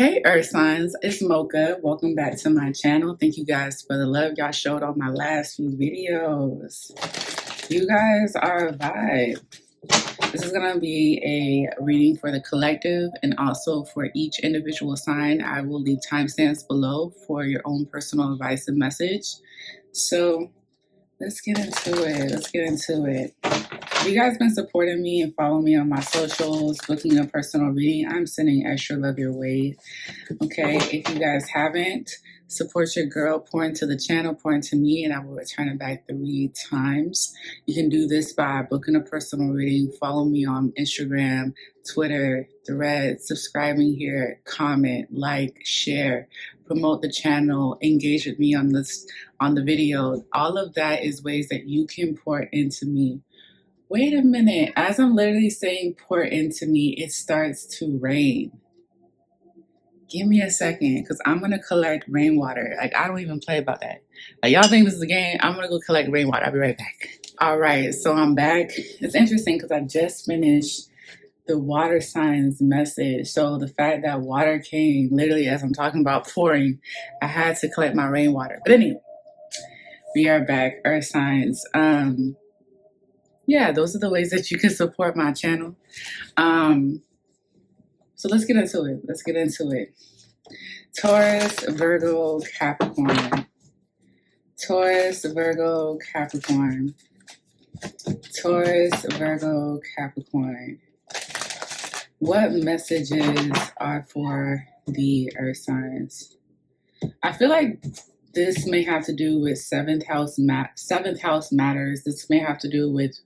Hey Earth Signs, it's Mocha. Welcome back to my channel. Thank you guys for the love y'all showed on my last few videos. You guys are a vibe. This is going to be a reading for the collective and also for each individual sign. I will leave timestamps below for your own personal advice and message. So let's get into it. You guys been supporting me and following me on my socials, booking a personal reading. I'm sending extra love your way. Okay, if you guys haven't, support your girl, pour into the channel, pour into me, and I will return it back 3 times. You can do this by booking a personal reading, follow me on Instagram, Twitter, Threads, subscribing here, comment, like, share, promote the channel, engage with me on the video. All of that is ways that you can pour into me. Wait a minute, as I'm literally saying pour into me, it starts to rain. Give me a second, because I'm going to collect rainwater. Like, I don't even play about that. Like, y'all think this is a game? I'm going to go collect rainwater. I'll be right back. All right, so I'm back. It's interesting because I just finished the water signs message. So the fact that water came literally as I'm talking about pouring, I had to collect my rainwater. But anyway, we are back. Earth signs. Yeah, those are the ways that you can support my channel. So let's get into it. Taurus, Virgo, Capricorn. Taurus, Virgo, Capricorn. Taurus, Virgo, Capricorn. What messages are for the earth signs? I feel like this may have to do with seventh house matters. This may have to do with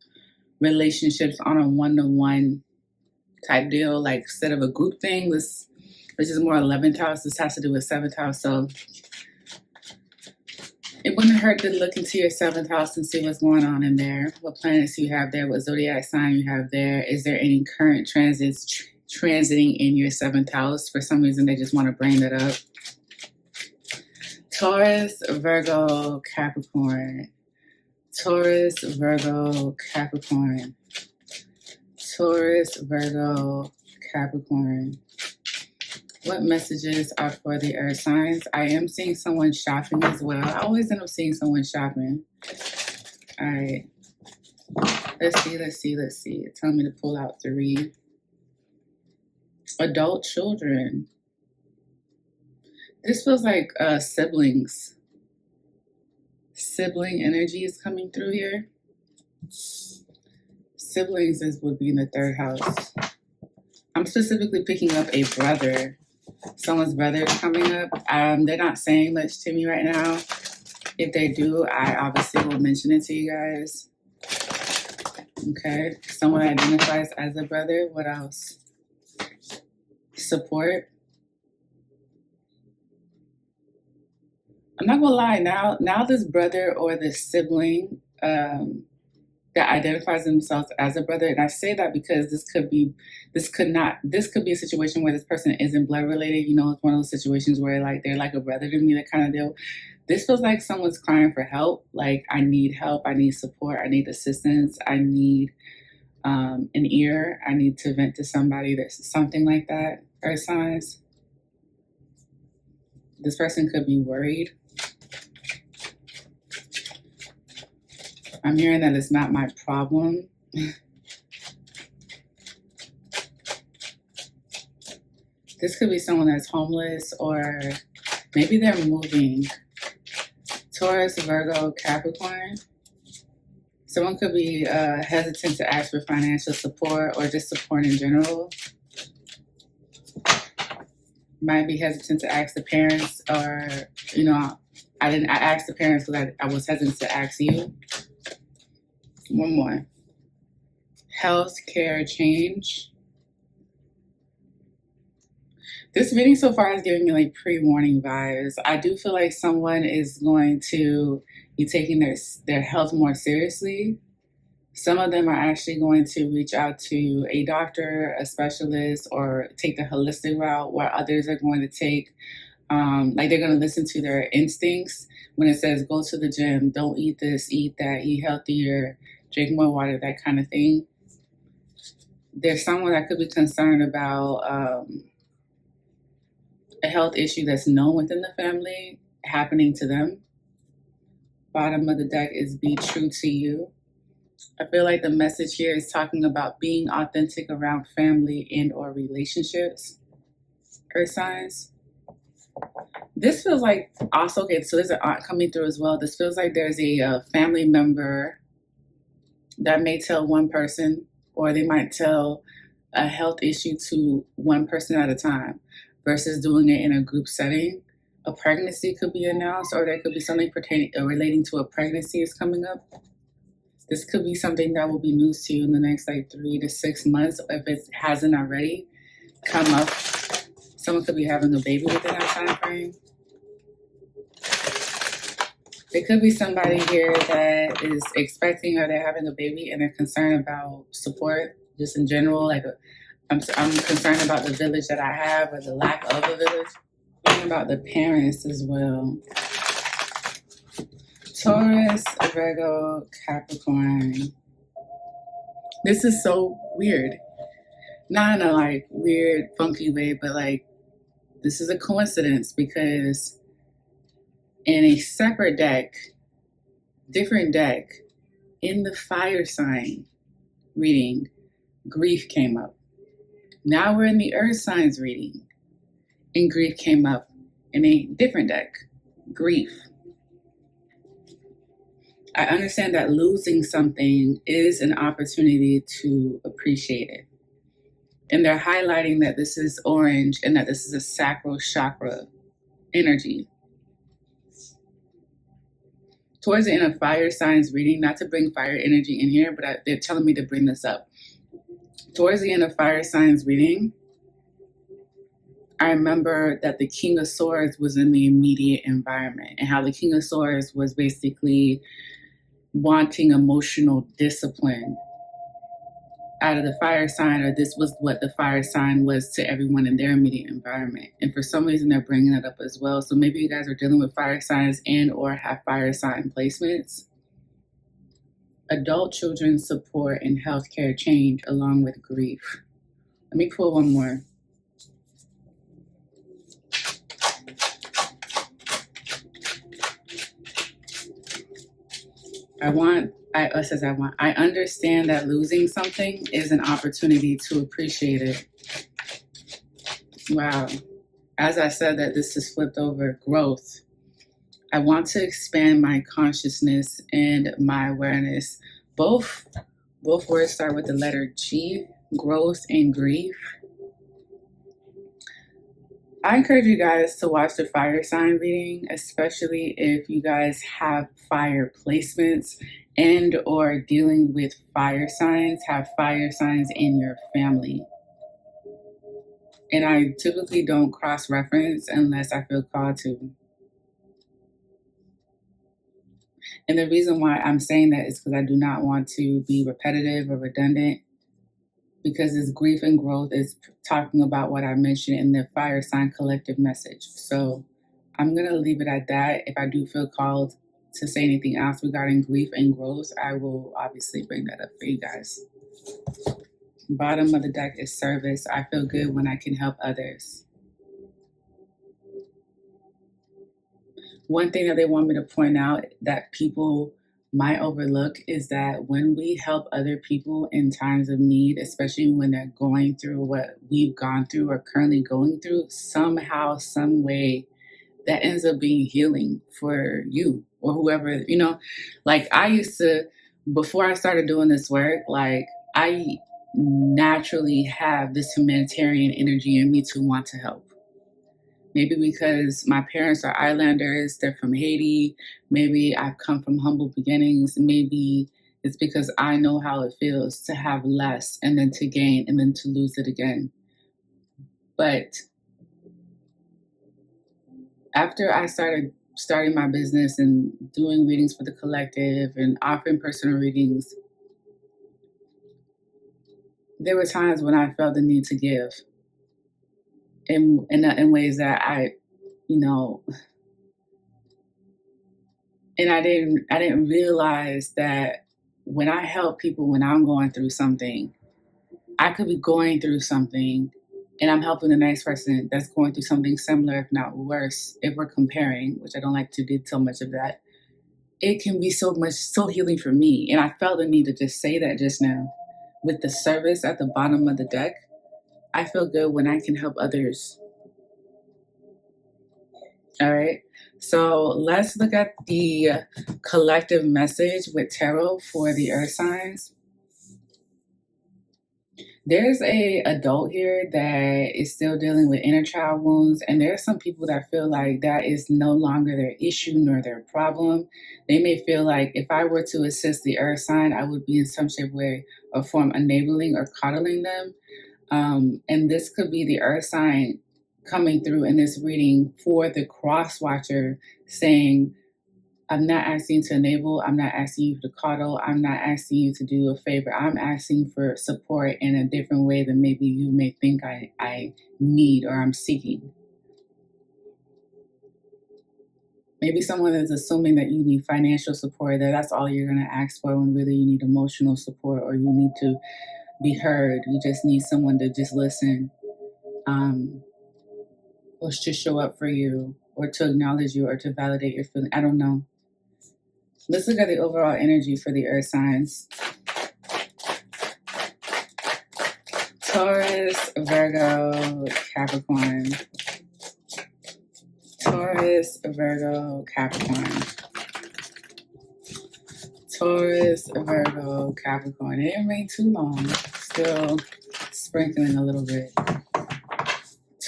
relationships on a one-to-one type deal, like instead of a group thing, this is more 11th house. This has to do with 7th house. So it wouldn't hurt to look into your 7th house and see what's going on in there. What planets you have there, what zodiac sign you have there. Is there any current transits transiting in your 7th house? For some reason, they just want to bring that up. Taurus, Virgo, Capricorn. Taurus, Virgo, Capricorn. Taurus, Virgo, Capricorn. What messages are for the earth signs? I am seeing someone shopping as well. I always end up seeing someone shopping. All right. Let's see. Tell me to pull out 3. Adult children. This feels like siblings. Sibling energy is coming through here. Siblings would be in the 3rd house. I'm specifically picking up a brother. Someone's brother is coming up. They're not saying much to me right now. If they do, I obviously will mention it to you guys. Okay. Someone identifies as a brother. What else? Support. I'm not gonna lie. Now this brother or this sibling that identifies themselves as a brother, and I say that because this could be a situation where this person isn't blood related. You know, it's one of those situations where like they're like a brother to me, that kind of deal. This feels like someone's crying for help. Like, I need help, I need support, I need assistance, I need an ear, I need to vent to somebody. There's something like that. Earth signs. This person could be worried. I'm hearing that it's not my problem. This could be someone that's homeless, or maybe they're moving. Taurus, Virgo, Capricorn. Someone could be hesitant to ask for financial support or just support in general. Might be hesitant to ask the parents, or, you know, I asked the parents because I was hesitant to ask you. One more. Health, care, change. This reading so far is giving me like pre-warning vibes. I do feel like someone is going to be taking their health more seriously. Some of them are actually going to reach out to a doctor, a specialist, or take the holistic route, while others are going to take, like, they're going to listen to their instincts when it says go to the gym, don't eat this, eat that, eat healthier, drink more water, that kind of thing. There's someone that could be concerned about a health issue that's known within the family happening to them. Bottom of the deck is be true to you. I feel like the message here is talking about being authentic around family and or relationships. Earth signs. This feels like also, okay, so there's an aunt coming through as well. This feels like there's a family member that may tell one person, or they might tell a health issue to one person at a time versus doing it in a group setting. A pregnancy could be announced, or there could be something pertaining relating to a pregnancy is coming up. This could be something that will be news to you in the next like 3 to 6 months if it hasn't already come up. Someone could be having a baby within that time frame. There could be somebody here that is expecting or they're having a baby and they're concerned about support just in general. Like I'm concerned about the village that I have or the lack of a village. I'm about the parents as well. Taurus, Virgo, Capricorn. This is so weird. Not in a like weird, funky way, but like this is a coincidence because in a separate deck, different deck, in the fire sign reading, grief came up. Now we're in the earth signs reading, and grief came up in a different deck, grief. I understand that losing something is an opportunity to appreciate it. And they're highlighting that this is orange and that this is a sacral chakra energy. Towards the end of fire signs reading, not to bring fire energy in here, but they're telling me to bring this up. Towards the end of fire signs reading, I remember that the King of Swords was in the immediate environment and how the King of Swords was basically wanting emotional discipline out of the fire sign, or this was what the fire sign was to everyone in their immediate environment. And for some reason, they're bringing it up as well. So maybe you guys are dealing with fire signs and or have fire sign placements. Adult children support and healthcare change along with grief. Let me pull one more. I understand that losing something is an opportunity to appreciate it. Wow. As I said that this is flipped over, growth. I want to expand my consciousness and my awareness. Both words start with the letter G, growth and grief. I encourage you guys to watch the fire sign reading, especially if you guys have fire placements and or dealing with fire signs, have fire signs in your family. And I typically don't cross-reference unless I feel called to. And the reason why I'm saying that is because I do not want to be repetitive or redundant, because this grief and growth is talking about what I mentioned in the fire sign collective message. So I'm going to leave it at that. If I do feel called to say anything else regarding grief and growth, I will obviously bring that up for you guys. Bottom of the deck is service. I feel good when I can help others. One thing that they want me to point out that people might overlook is that when we help other people in times of need, especially when they're going through what we've gone through or currently going through, somehow, some way, that ends up being healing for you or whoever, you know. Like I used to, before I started doing this work, like I naturally have this humanitarian energy in me to want to help. Maybe because my parents are islanders, they're from Haiti. Maybe I've come from humble beginnings. Maybe it's because I know how it feels to have less and then to gain and then to lose it again. But after I starting my business and doing readings for the collective and offering personal readings, there were times when I felt the need to give. In ways that I, you know, and I didn't realize that when I help people when I'm going through something, I could be going through something and I'm helping the next person that's going through something similar, if not worse, if we're comparing, which I don't like to do so much of that, it can be so healing for me. And I felt the need to just say that just now. With the service at the bottom of the deck, I feel good when I can help others. All right. So let's look at the collective message with tarot for the earth signs. There's a adult here that is still dealing with inner child wounds, and there are some people that feel like that is no longer their issue nor their problem. They may feel like if I were to assist the earth sign, I would be in some shape, way, or form enabling or coddling them. And this could be the earth sign coming through in this reading for the cross watcher, saying, I'm not asking you to enable. I'm not asking you to coddle. I'm not asking you to do a favor. I'm asking for support in a different way than maybe you may think I need or I'm seeking. Maybe someone is assuming that you need financial support, that that's all you're going to ask for, when really you need emotional support, or you need to be heard. You just need someone to just listen, or to show up for you, or to acknowledge you, or to validate your feeling. I don't know. Let's look at the overall energy for the earth signs. Taurus, Virgo, Capricorn. Taurus, Virgo, Capricorn. Taurus, Virgo, Capricorn. It didn't rain too long. Still sprinkling a little bit.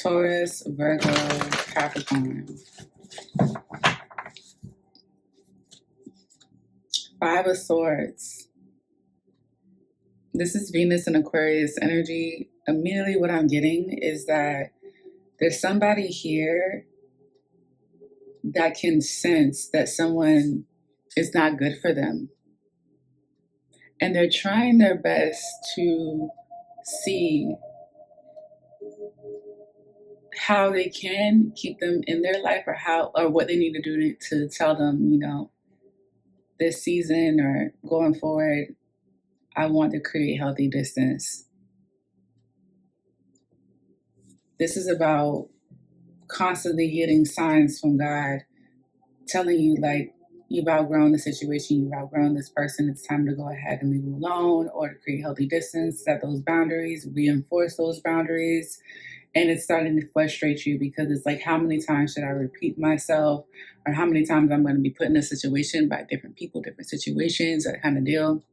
Taurus, Virgo, Capricorn. Five of Swords. This is Venus and Aquarius energy. Immediately what I'm getting is that there's somebody here that can sense that someone is not good for them. And they're trying their best to see how they can keep them in their life, or what they need to do to tell them, this season or going forward, I want to create healthy distance. This is about constantly getting signs from God telling you, like, you've outgrown the situation, you've outgrown this person, it's time to go ahead and leave them alone, or to create healthy distance, set those boundaries, reinforce those boundaries. And it's starting to frustrate you because it's like, how many times should I repeat myself, or how many times I'm going to be put in a situation by different people, different situations, that kind of deal.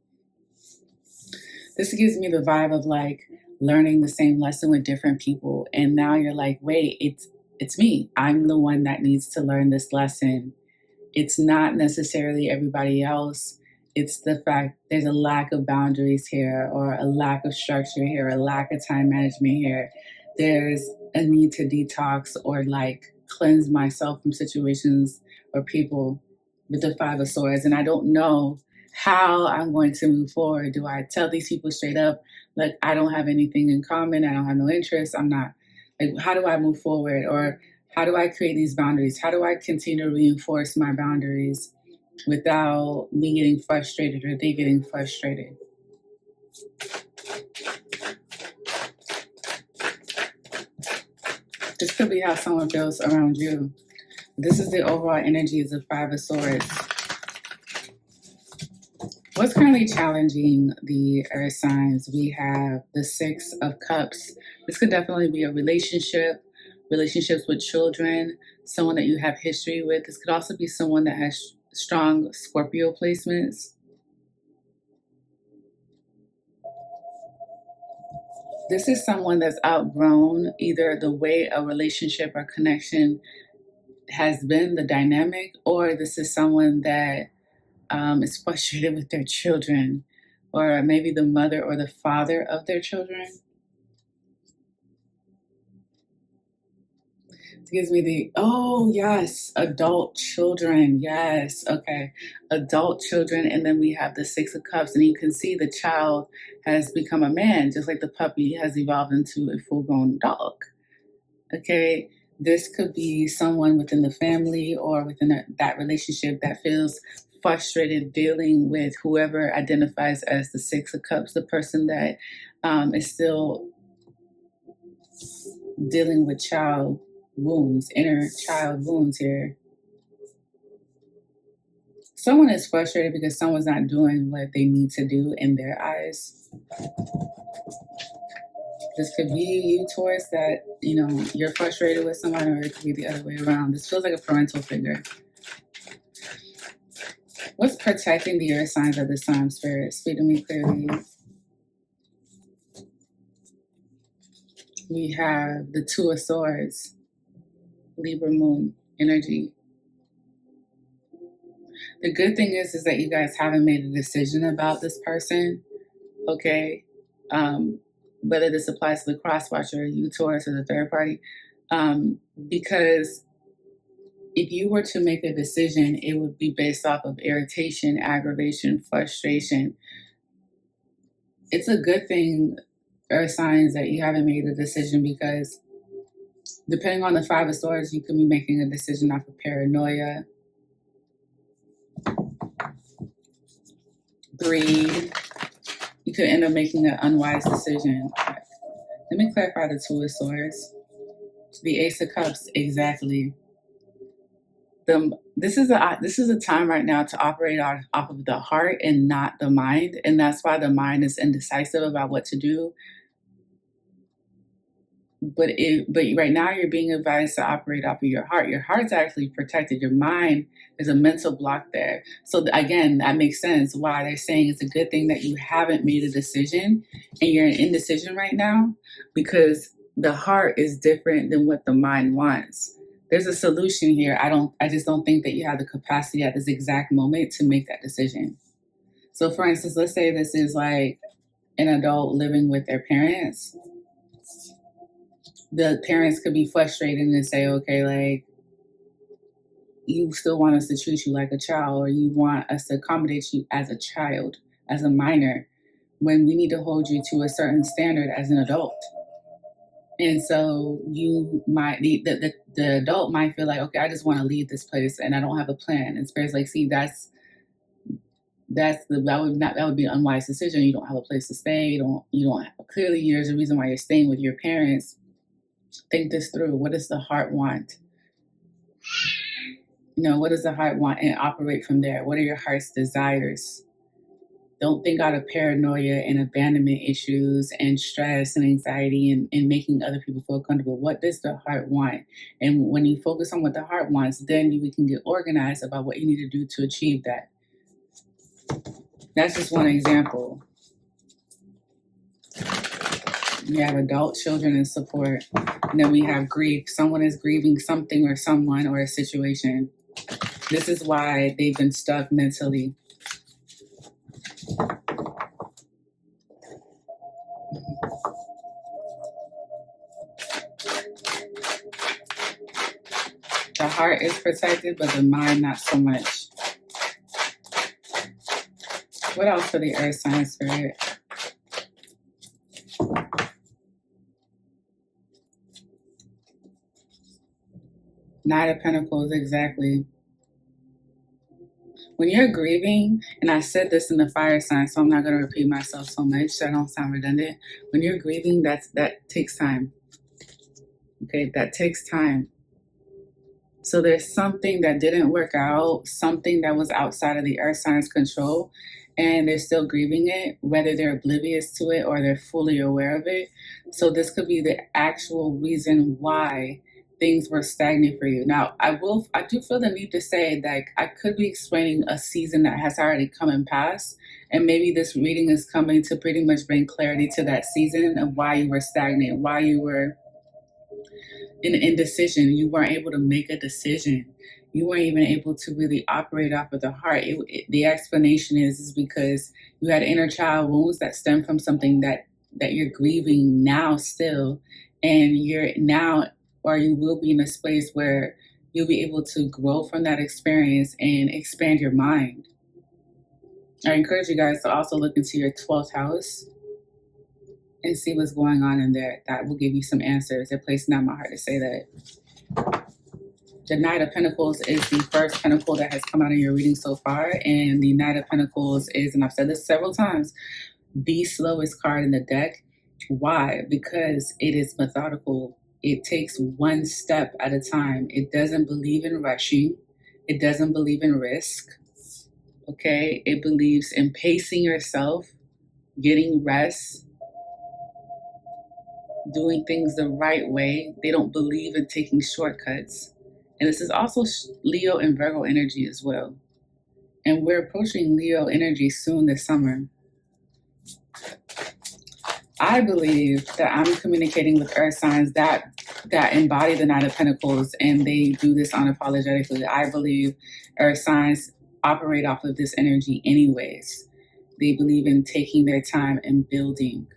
This gives me the vibe of like learning the same lesson with different people. And now you're like, wait, it's me. I'm the one that needs to learn this lesson. It's not necessarily everybody else. It's the fact there's a lack of boundaries here, or a lack of structure here, a lack of time management here. There's a need to detox or like cleanse myself from situations or people with the Five of Swords. And I don't know how I'm going to move forward. Do I tell these people straight up, like, I don't have anything in common, I don't have no interest, I'm not, like, how do I move forward? Or how do I create these boundaries? How do I continue to reinforce my boundaries without me getting frustrated or they getting frustrated? This could be how someone feels around you. This is the overall energy of the Five of Swords. What's currently challenging the earth signs? We have the Six of Cups. This could definitely be a relationship, relationships with children, someone that you have history with. This could also be someone that has strong Scorpio placements. This is someone that's outgrown either the way a relationship or connection has been, the dynamic, or this is someone that is frustrated with their children, or maybe the mother or the father of their children. It gives me oh yes, adult children. Yes, okay, adult children. And then we have the Six of Cups, and you can see the child has become a man, just like the puppy has evolved into a full-grown dog. Okay, this could be someone within the family or within that relationship that feels frustrated dealing with whoever identifies as the Six of Cups, the person that is still dealing with child wounds, inner child wounds here. Someone is frustrated because someone's not doing what they need to do in their eyes. This could be you, Taurus, that, you know, you're frustrated with someone, or it could be the other way around. This feels like a parental figure. What's protecting the air signs of the sun, Spirit? Speak to me clearly. We have the Two of Swords, Libra moon energy. The good thing is that you guys haven't made a decision about this person, okay? Whether this applies to the cross watcher, you, Taurus, or the third party, because if you were to make a decision, it would be based off of irritation, aggravation, frustration. It's a good thing, earth signs, that you haven't made a decision, because depending on the Five of Swords, you could be making a decision off of paranoia, greed. You could end up making an unwise decision. Let me clarify the Two of Swords. The Ace of Cups, exactly. This is a time right now to operate off of the heart and not the mind, and that's why the mind is indecisive about what to do. But right now you're being advised to operate off of your heart. Your heart's actually protected. Your mind is a mental block there. So again, that makes sense why they're saying it's a good thing that you haven't made a decision and you're in indecision right now, because the heart is different than what the mind wants. There's a solution here. I just don't think that you have the capacity at this exact moment to make that decision. So for instance, let's say this is like an adult living with their parents. The parents could be frustrated and say, okay, like, you still want us to treat you like a child, or you want us to accommodate you as a child, as a minor, when we need to hold you to a certain standard as an adult. And so you might, the adult might feel like, okay, I just want to leave this place and I don't have a plan. And Spirit's like, see, that would be an unwise decision. You don't have a place to stay. You don't have, clearly there's a reason why you're staying with your parents. Think this through. What does the heart want? What does the heart want, and operate from there? What are your heart's desires? Don't think out of paranoia and abandonment issues and stress and anxiety and making other people feel comfortable. What does the heart want? And when you focus on what the heart wants, then we can get organized about what you need to do to achieve that. That's just one example. We have adult children and support. And then we have grief. Someone is grieving something or someone or a situation. This is why they've been stuck mentally. The heart is protected, but the mind not so much. What else for the earth sign, Spirit? Knight of Pentacles, exactly. When you're grieving, and I said this in the fire sign, so I'm not going to repeat myself so much so I don't sound redundant. When you're grieving, that takes time. Okay, that takes time. So there's something that didn't work out, something that was outside of the earth sign's control, and they're still grieving it, whether they're oblivious to it or they're fully aware of it. So this could be the actual reason why things were stagnant for you. Now, I do feel the need to say that I could be explaining a season that has already come and passed, and maybe this reading is coming to pretty much bring clarity to that season of why you were stagnant, why you were in indecision. You weren't able to make a decision. You weren't even able to really operate off of the heart. The explanation is because you had inner child wounds that stem from something that you're grieving now still, and you're now, or you will be in a space where you'll be able to grow from that experience and expand your mind. I encourage you guys to also look into your 12th house and see what's going on in there. That will give you some answers. It placed it on my heart to say that. The Knight of Pentacles is the first pentacle that has come out of your reading so far. And the Knight of Pentacles is, and I've said this several times, the slowest card in the deck. Why? Because it is methodical. It takes one step at a time. It doesn't believe in rushing. It doesn't believe in risk. Okay? It believes in pacing yourself, getting rest, doing things the right way. They don't believe in taking shortcuts. And this is also Leo and Virgo energy as well. And we're approaching Leo energy soon this summer. I believe that I'm communicating with earth signs that embody the Nine of Pentacles, and they do this unapologetically. I believe earth signs operate off of this energy anyways. They believe in taking their time and building.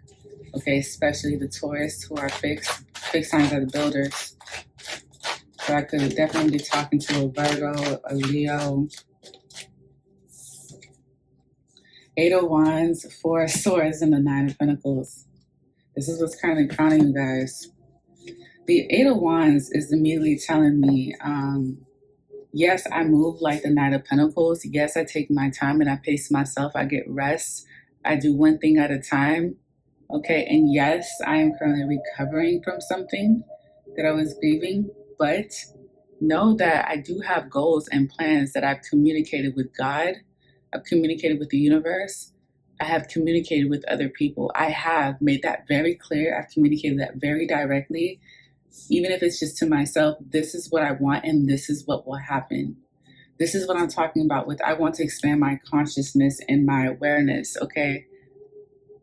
Okay, especially the Taurus, who are fixed signs are the builders. So I could definitely be talking to a Virgo, a Leo. 8 of Wands, 4 of Swords, and the 9 of Pentacles. This is what's kind of crowning you guys. The 8 of Wands is immediately telling me, yes, I move like the 9 of Pentacles. Yes, I take my time and I pace myself. I get rest. I do one thing at a time. Okay, and yes, I am currently recovering from something that I was grieving, but know that I do have goals and plans that I've communicated with God. I've communicated with the universe. I have communicated with other people. I have made that very clear. I've communicated that very directly. Even if it's just to myself, this is what I want and this is what will happen. This is what I'm talking about with I want to expand my consciousness and my awareness, okay?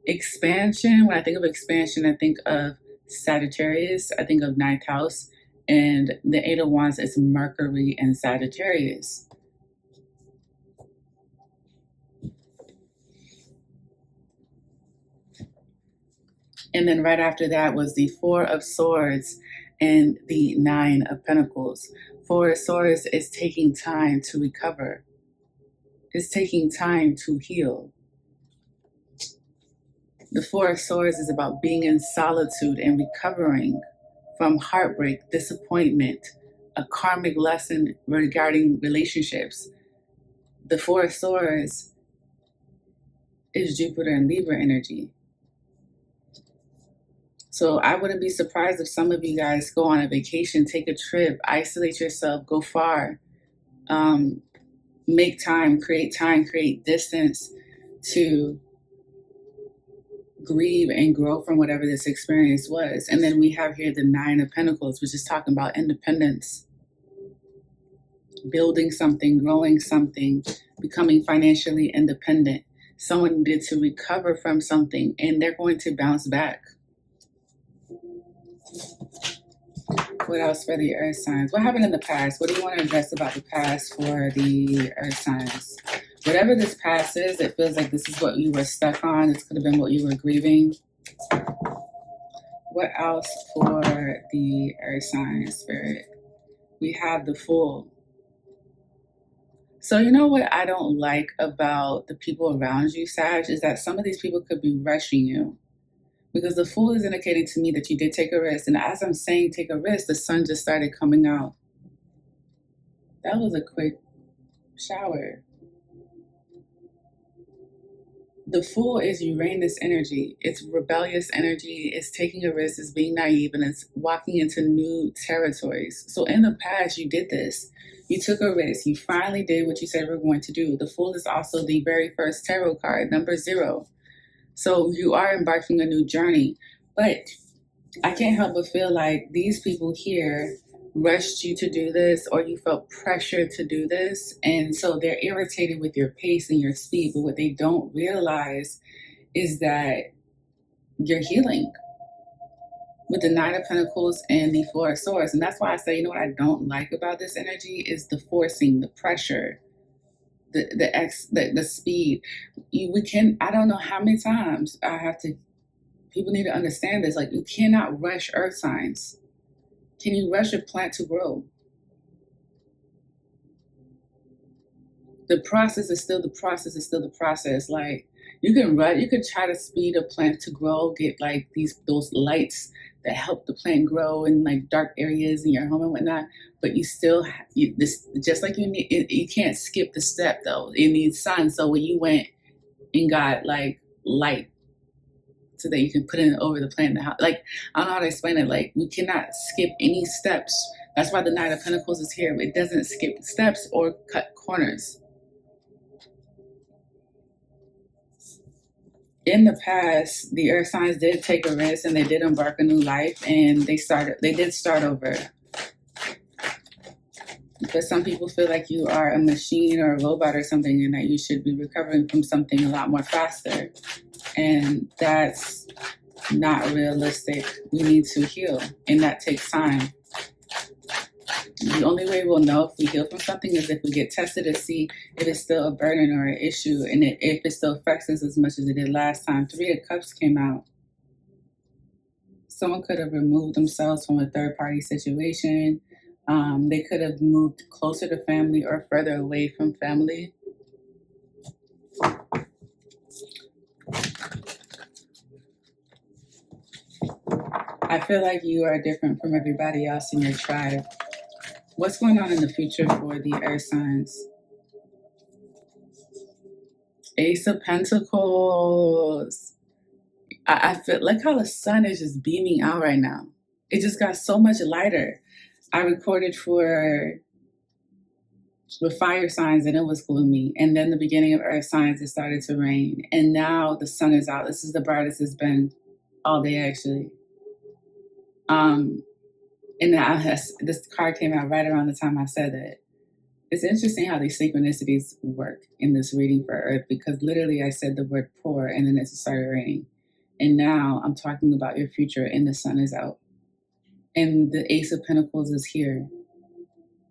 Expansion, when I think of expansion, I think of Sagittarius, I think of ninth house, and the 8 of Wands is Mercury and Sagittarius. And then right after that was the 4 of Swords and the 9 of Pentacles. 4 of Swords is taking time to recover. It's taking time to heal. The 4 of Swords is about being in solitude and recovering from heartbreak, disappointment, a karmic lesson regarding relationships. The 4 of Swords is Jupiter and Libra energy. So I wouldn't be surprised if some of you guys go on a vacation, take a trip, isolate yourself, go far, make time, create distance to grieve and grow from whatever this experience was. And then we have here the 9 of Pentacles, which is talking about independence, building something, growing something, becoming financially independent. Someone needed to recover from something and they're going to bounce back. What else for the earth signs? What happened in the past? What do you want to address about the past for the earth signs? Whatever this past is, it feels like this is what you were stuck on. This could have been what you were grieving. What else for the earth sign spirit? We have the Fool. So you know what I don't like about the people around you, Sag, is that some of these people could be rushing you. Because the Fool is indicating to me that you did take a risk. And as I'm saying take a risk, the sun just started coming out. That was a quick shower. The Fool is Uranus energy. It's rebellious energy. It's taking a risk. It's being naive. And it's walking into new territories. So in the past, you did this. You took a risk. You finally did what you said you were going to do. The Fool is also the very first tarot card, number 0. So you are embarking a new journey, but I can't help but feel like these people here rushed you to do this, or you felt pressure to do this. And so they're irritated with your pace and your speed. But what they don't realize is that you're healing with the 9 of Pentacles and the 4 of Swords. And that's why I say, you know what I don't like about this energy is the forcing, the pressure, the speed. I don't know how many times people need to understand this. Like, you cannot rush earth signs. Can you rush a plant to grow? The process is still the process. Like, you could try to speed a plant to grow, get like those lights that help the plant grow in like dark areas in your home and whatnot. But you still, just like you can't skip the step though. It needs sun. So when you went and got like light, so that you can put it over the plan. Like, I don't know how to explain it. Like, we cannot skip any steps. That's why the Knight of Pentacles is here. It doesn't skip steps or cut corners. In the past, the earth signs did take a risk and they did embark a new life, and they did start over. But some people feel like you are a machine or a robot or something, and that you should be recovering from something a lot more faster. And that's not realistic. We need to heal, and that takes time. The only way we'll know if we heal from something is if we get tested to see if it's still a burden or an issue, and if it still affects us as much as it did last time. 3 of Cups came out. Someone could have removed themselves from a third-party situation. They could have moved closer to family or further away from family. I feel like you are different from everybody else in your tribe. What's going on in the future for the earth signs? Ace of Pentacles. I feel like how the sun is just beaming out right now. It just got so much lighter. I recorded with fire signs and it was gloomy. And then the beginning of earth signs, it started to rain. And now the sun is out. This is the brightest it's been all day, actually. And now this card came out right around the time I said that. It's interesting how these synchronicities work in this reading for Earth, because literally I said the word pour and then it started raining. And now I'm talking about your future and the sun is out. And the Ace of Pentacles is here.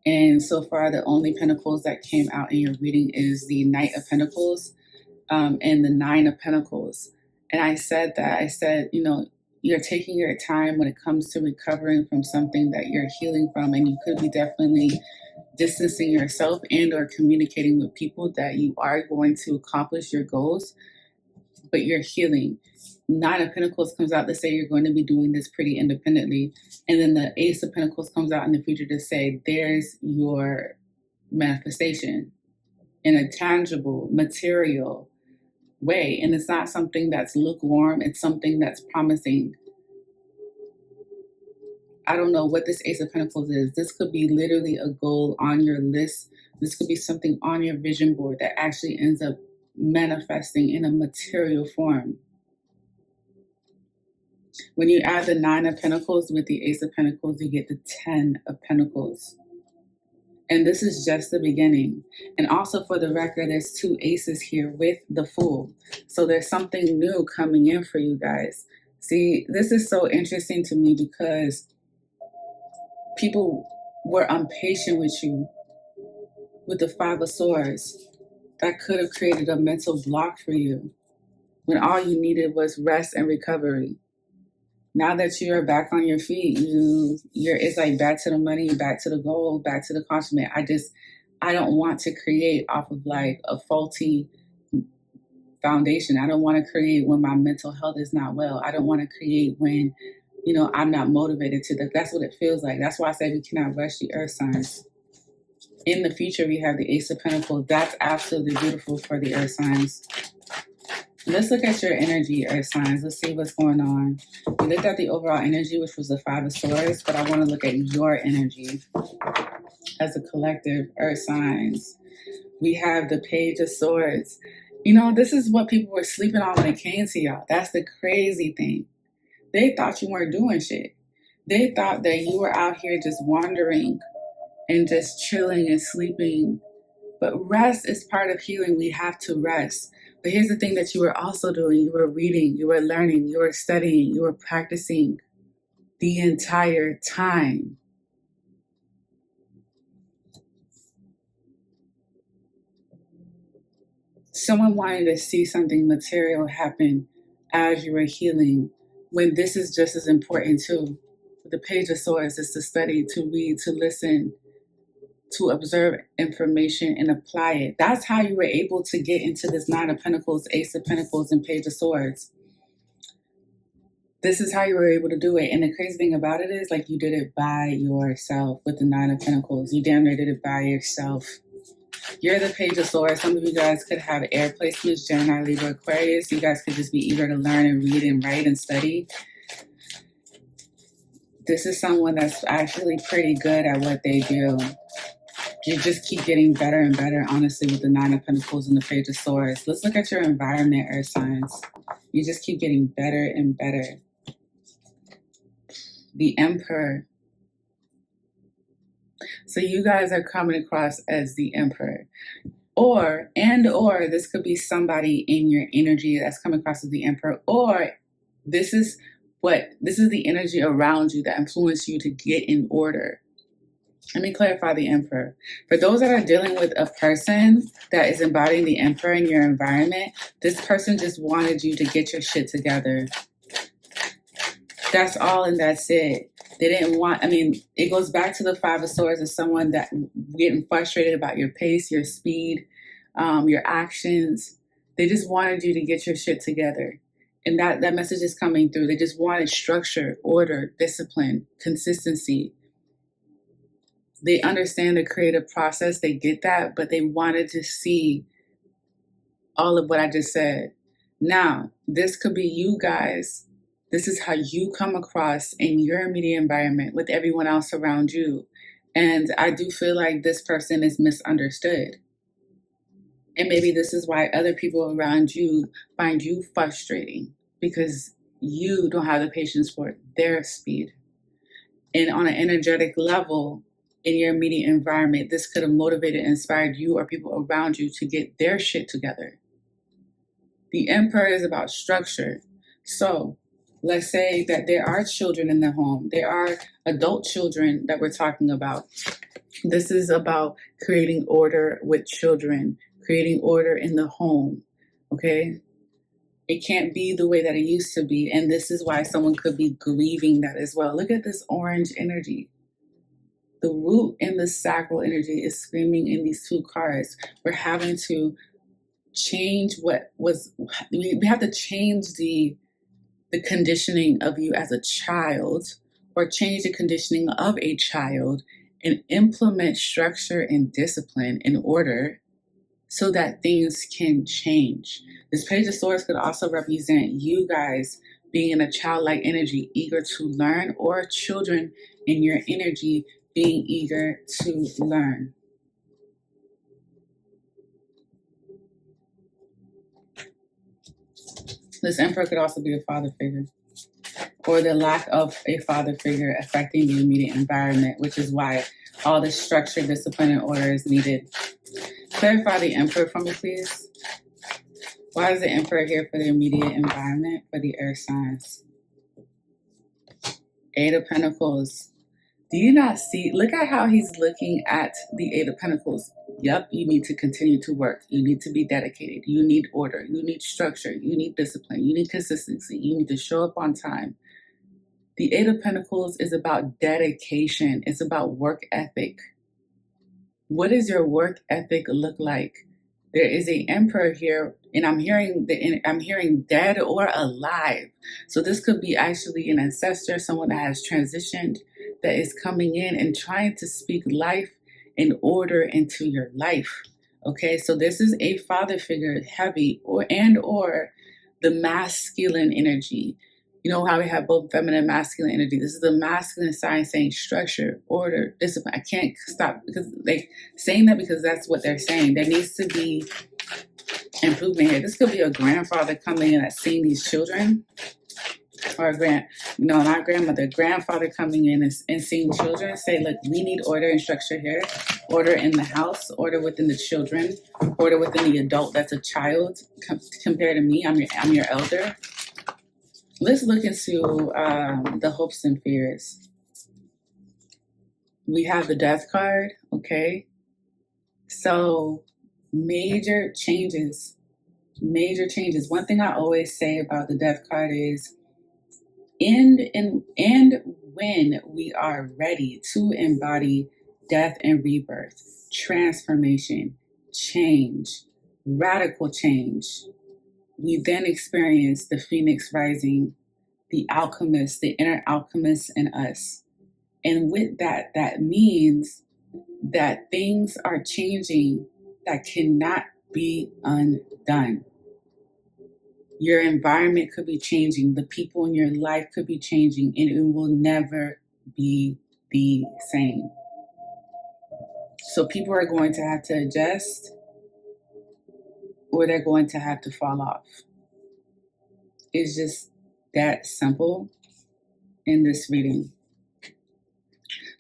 And so far, the only Pentacles that came out in your reading is the Knight of Pentacles and the 9 of Pentacles. And I said, you know, you're taking your time when it comes to recovering from something that you're healing from. And you could be definitely distancing yourself and or communicating with people that you are going to accomplish your goals, but you're healing. 9 of Pentacles comes out to say you're going to be doing this pretty independently. And then the Ace of Pentacles comes out in the future to say there's your manifestation in a tangible, material way. And it's not something that's lukewarm. It's something that's promising. I don't know what this Ace of Pentacles is. This could be literally a goal on your list. This could be something on your vision board that actually ends up manifesting in a material form. When you add the 9 of Pentacles with the Ace of Pentacles, you get the 10 of Pentacles. And this is just the beginning. And also for the record, there's 2 aces here with the Fool. So there's something new coming in for you guys. See, this is so interesting to me because people were impatient with you with the 5 of Swords. That could have created a mental block for you when all you needed was rest and recovery. Now that you're back on your feet, it's like back to the money, back to the goal, back to the consummate. I don't want to create off of like a faulty foundation. I don't want to create when my mental health is not well. I don't want to create when, you know, I'm not motivated to. That's what it feels like. That's why I say we cannot rush the earth signs. In the future, we have the Ace of Pentacles. That's absolutely beautiful for the earth signs. Let's look at your energy, earth signs. Let's see what's going on. We looked at the overall energy, which was the 5 of Swords, but I want to look at your energy as a collective, earth signs. We have the Page of Swords. You know, this is what people were sleeping on when it came to y'all. That's the crazy thing. They thought you weren't doing shit. They thought that you were out here just wandering and just chilling and sleeping. But rest is part of healing. We have to rest. But here's the thing that you were also doing. You were reading, you were learning, you were studying, you were practicing the entire time. Someone wanted to see something material happen as you were healing, when this is just as important too. The Page of Swords is to study, to read, to listen, to observe information and apply it. That's how you were able to get into this 9 of Pentacles, Ace of Pentacles, and Page of Swords. This is how you were able to do it. And the crazy thing about it is, like, you did it by yourself with the 9 of Pentacles. You damn near did it by yourself. You're the Page of Swords. Some of you guys could have air placements, Gemini, Libra, Aquarius. You guys could just be eager to learn and read and write and study. This is someone that's actually pretty good at what they do. You just keep getting better and better, honestly, with the Nine of Pentacles and the Page of Swords. Let's look at your environment, Earth signs. You just keep getting better and better. The Emperor. So you guys are coming across as the Emperor. Or this could be somebody in your energy that's coming across as the Emperor. Or this is the energy around you that influenced you to get in order. Let me clarify the Emperor. For those that are dealing with a person that is embodying the Emperor in your environment, this person just wanted you to get your shit together. That's all and that's it. They didn't want, it goes back to the Five of Swords as someone that getting frustrated about your pace, your speed, your actions. They just wanted you to get your shit together. And that message is coming through. They just wanted structure, order, discipline, consistency. They understand the creative process. They get that, but they wanted to see all of what I just said. Now, this could be you guys. This is how you come across in your immediate environment with everyone else around you. And I do feel like this person is misunderstood. And maybe this is why other people around you find you frustrating, because you don't have the patience for their speed. And on an energetic level, in your immediate environment, this could have motivated and inspired you or people around you to get their shit together. The Emperor is about structure. So let's say that there are children in the home. There are adult children that we're talking about. This is about creating order with children, creating order in the home, okay? It can't be the way that it used to be. And this is why someone could be grieving that as well. Look at this orange energy. The root and the sacral energy is screaming in these two cards. We're having to change we have to change the conditioning of you as a child, or change the conditioning of a child and implement structure and discipline in order so that things can change. This Page of Swords could also represent you guys being in a childlike energy, eager to learn, or children in your energy being eager to learn. This Emperor could also be a father figure, or the lack of a father figure affecting the immediate environment, which is why all this structure, discipline, and order is needed. Clarify the Emperor for me, please. Why is the Emperor here for the immediate environment for the earth signs? Eight of Pentacles. Do you not see? Look at how he's looking at the Eight of Pentacles. Yep, you need to continue to work. You need to be dedicated. You need order. You need structure. You need discipline. You need consistency. You need to show up on time. The Eight of Pentacles is about dedication. It's about work ethic. What does your work ethic look like? There is an Emperor here, and I'm hearing dead or alive. So this could be actually an ancestor, someone that has transitioned, that is coming in and trying to speak life and order into your life. Okay, so this is a father figure, heavy, or the masculine energy. You know how we have both feminine and masculine energy. This is the masculine side saying structure, order, discipline. I can't stop saying that because that's what they're saying. There needs to be improvement here. This could be a grandfather coming in that's seeing these children, or not grandmother, grandfather coming in and seeing children. Say, look, we need order and structure here. Order in the house, order within the children, order within the adult that's a child compared to me. I'm your elder. Let's look into the hopes and fears. We have the Death card, okay? So major changes. One thing I always say about the Death card is, and when we are ready to embody death and rebirth, transformation, change, radical change, we then experience the phoenix rising, the alchemist, the inner alchemist in us. And with that, that means that things are changing that cannot be undone. Your environment could be changing. The people in your life could be changing, and it will never be the same. So people are going to have to adjust, or they're going to have to fall off. It's just that simple in this reading.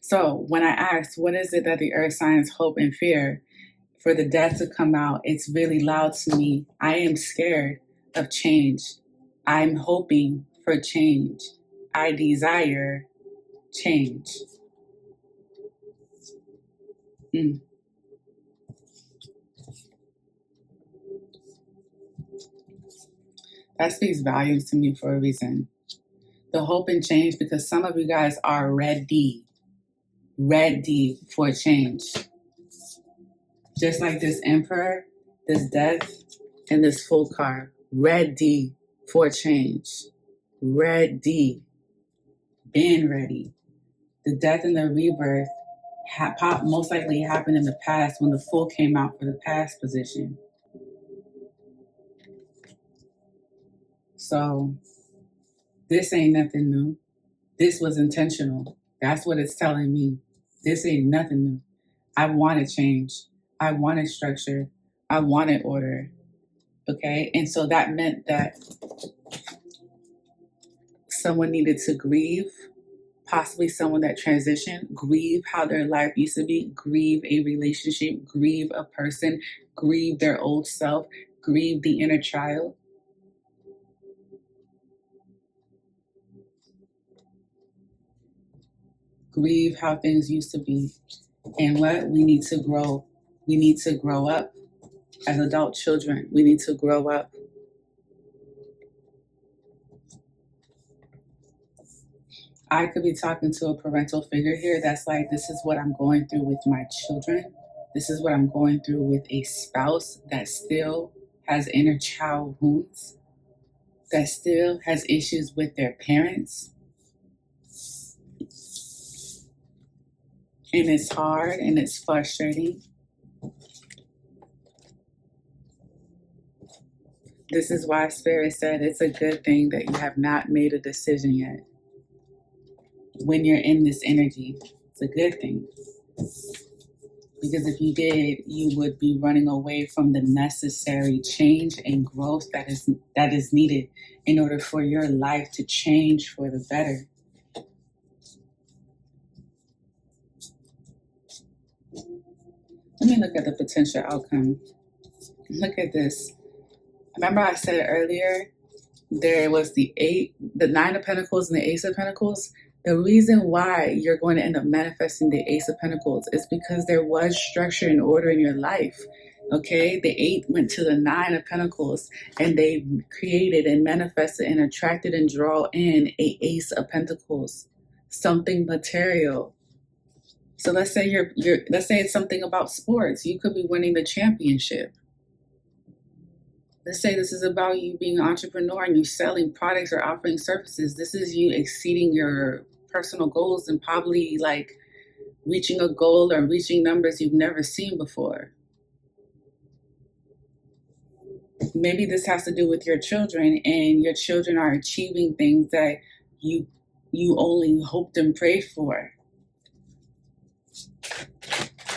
So when I asked, what is it that the earth signs hope and fear for the death to come out, it's really loud to me. I am scared of change. I'm hoping for change. I desire change. That speaks volumes to me for a reason. The hope and change, because some of you guys are ready for change. Just like this Emperor, this Death, and this Fool card. Ready for change. Ready. Been ready. The Death and the Rebirth most likely happened in the past when the Fool came out for the past position. So this ain't nothing new. This was intentional. That's what it's telling me. This ain't nothing new. I wanted change. I wanted structure. I wanted order. Okay? And so that meant that someone needed to grieve, possibly someone that transitioned, grieve how their life used to be, grieve a relationship, grieve a person, grieve their old self, grieve the inner child. Grieve how things used to be. And what? We need to grow. We need to grow up as adult children. We need to grow up. I could be talking to a parental figure here that's like, this is what I'm going through with my children. This is what I'm going through with a spouse that still has inner child wounds, that still has issues with their parents. And it's hard and it's frustrating. This is why Spirit said it's a good thing that you have not made a decision yet. When you're in this energy, it's a good thing. Because if you did, you would be running away from the necessary change and growth that is needed in order for your life to change for the better. Let me look at the potential outcome. Look at this. Remember I said earlier, there was the 9 of Pentacles and the Ace of Pentacles. The reason why you're going to end up manifesting the Ace of Pentacles is because there was structure and order in your life. Okay, the 8 went to the 9 of Pentacles, and they created and manifested and attracted and draw in a Ace of Pentacles, something material. So let's say let's say it's something about sports. You could be winning the championship. Let's say this is about you being an entrepreneur and you selling products or offering services. This is you exceeding your personal goals and probably like reaching a goal or reaching numbers you've never seen before. Maybe this has to do with your children, and your children are achieving things that you only hoped and prayed for.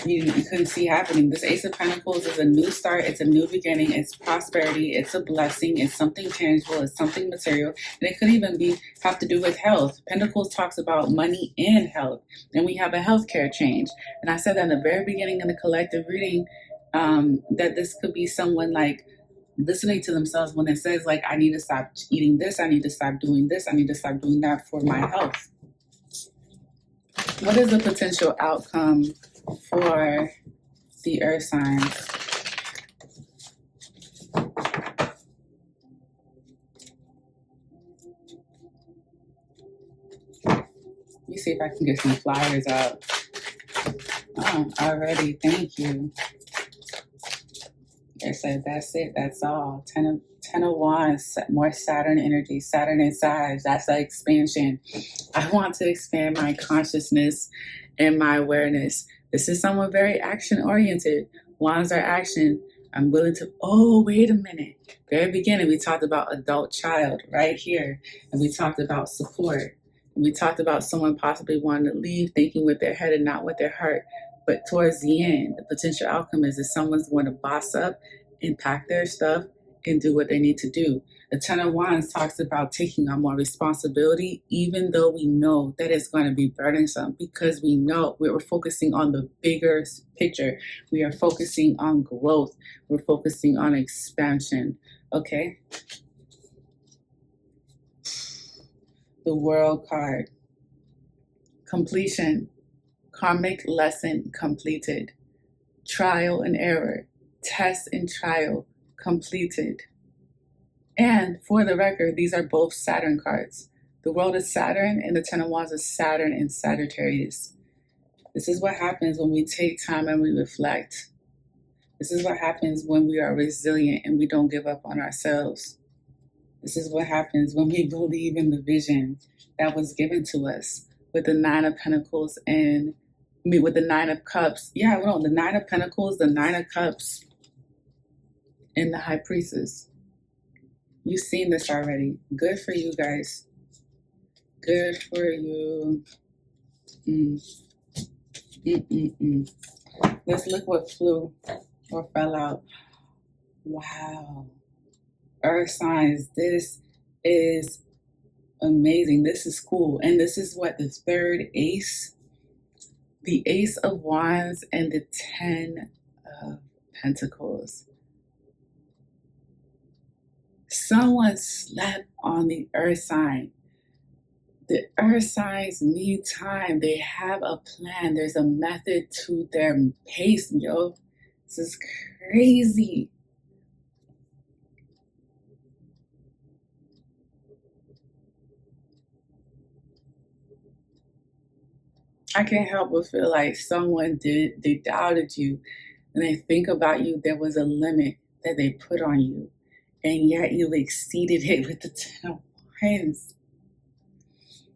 You couldn't see happening. This Ace of Pentacles is a new start. It's a new beginning. It's prosperity. It's a blessing. It's something tangible. It's something material. And it could even have to do with health. Pentacles talks about money and health. And we have a healthcare change. And I said that in the very beginning of the collective reading, that this could be someone like listening to themselves when it says like, I need to stop eating this. I need to stop doing this. I need to stop doing that for my health. What is the potential outcome for the earth signs? Let me see if I can get some flyers out. Oh, already, thank you. I said that's it, that's all. 10 of Wands, more Saturn energy, Saturn and Sag, that's the expansion. I want to expand my consciousness and my awareness. This is someone very action oriented. Wands are action. I'm willing to, oh, wait a minute. Very beginning, we talked about adult child right here. And we talked about support. And we talked about someone possibly wanting to leave, thinking with their head and not with their heart. But towards the end, the potential outcome is that someone's going to boss up and pack their stuff and do what they need to do. The Ten of Wands talks about taking on more responsibility, even though we know that it's going to be burdensome, because we know we're focusing on the bigger picture. We are focusing on growth. We're focusing on expansion. Okay. The World card. Completion. Karmic lesson completed. Trial and error. Test and trial completed. And for the record, these are both Saturn cards. The World is Saturn and the Ten of Wands is Saturn and Sagittarius. This is what happens when we take time and we reflect. This is what happens when we are resilient and we don't give up on ourselves. This is what happens when we believe in the vision that was given to us with the Nine of Pentacles and with the Nine of Cups. Yeah, well, the Nine of Pentacles, the Nine of Cups, and the High Priestess. You've seen this already. Good for you guys. Good for you. Let's look what flew or fell out. Wow. Earth signs. This is amazing. This is cool. And this is what the third ace. The Ace of Wands and the Ten of Pentacles. Someone slept on the earth sign. The earth signs need time. They have a plan. There's a method to their pace, yo. This is crazy. I can't help but feel like someone they doubted you, and they think about you. There was a limit that they put on you, and yet you exceeded it with the Ten of Wands.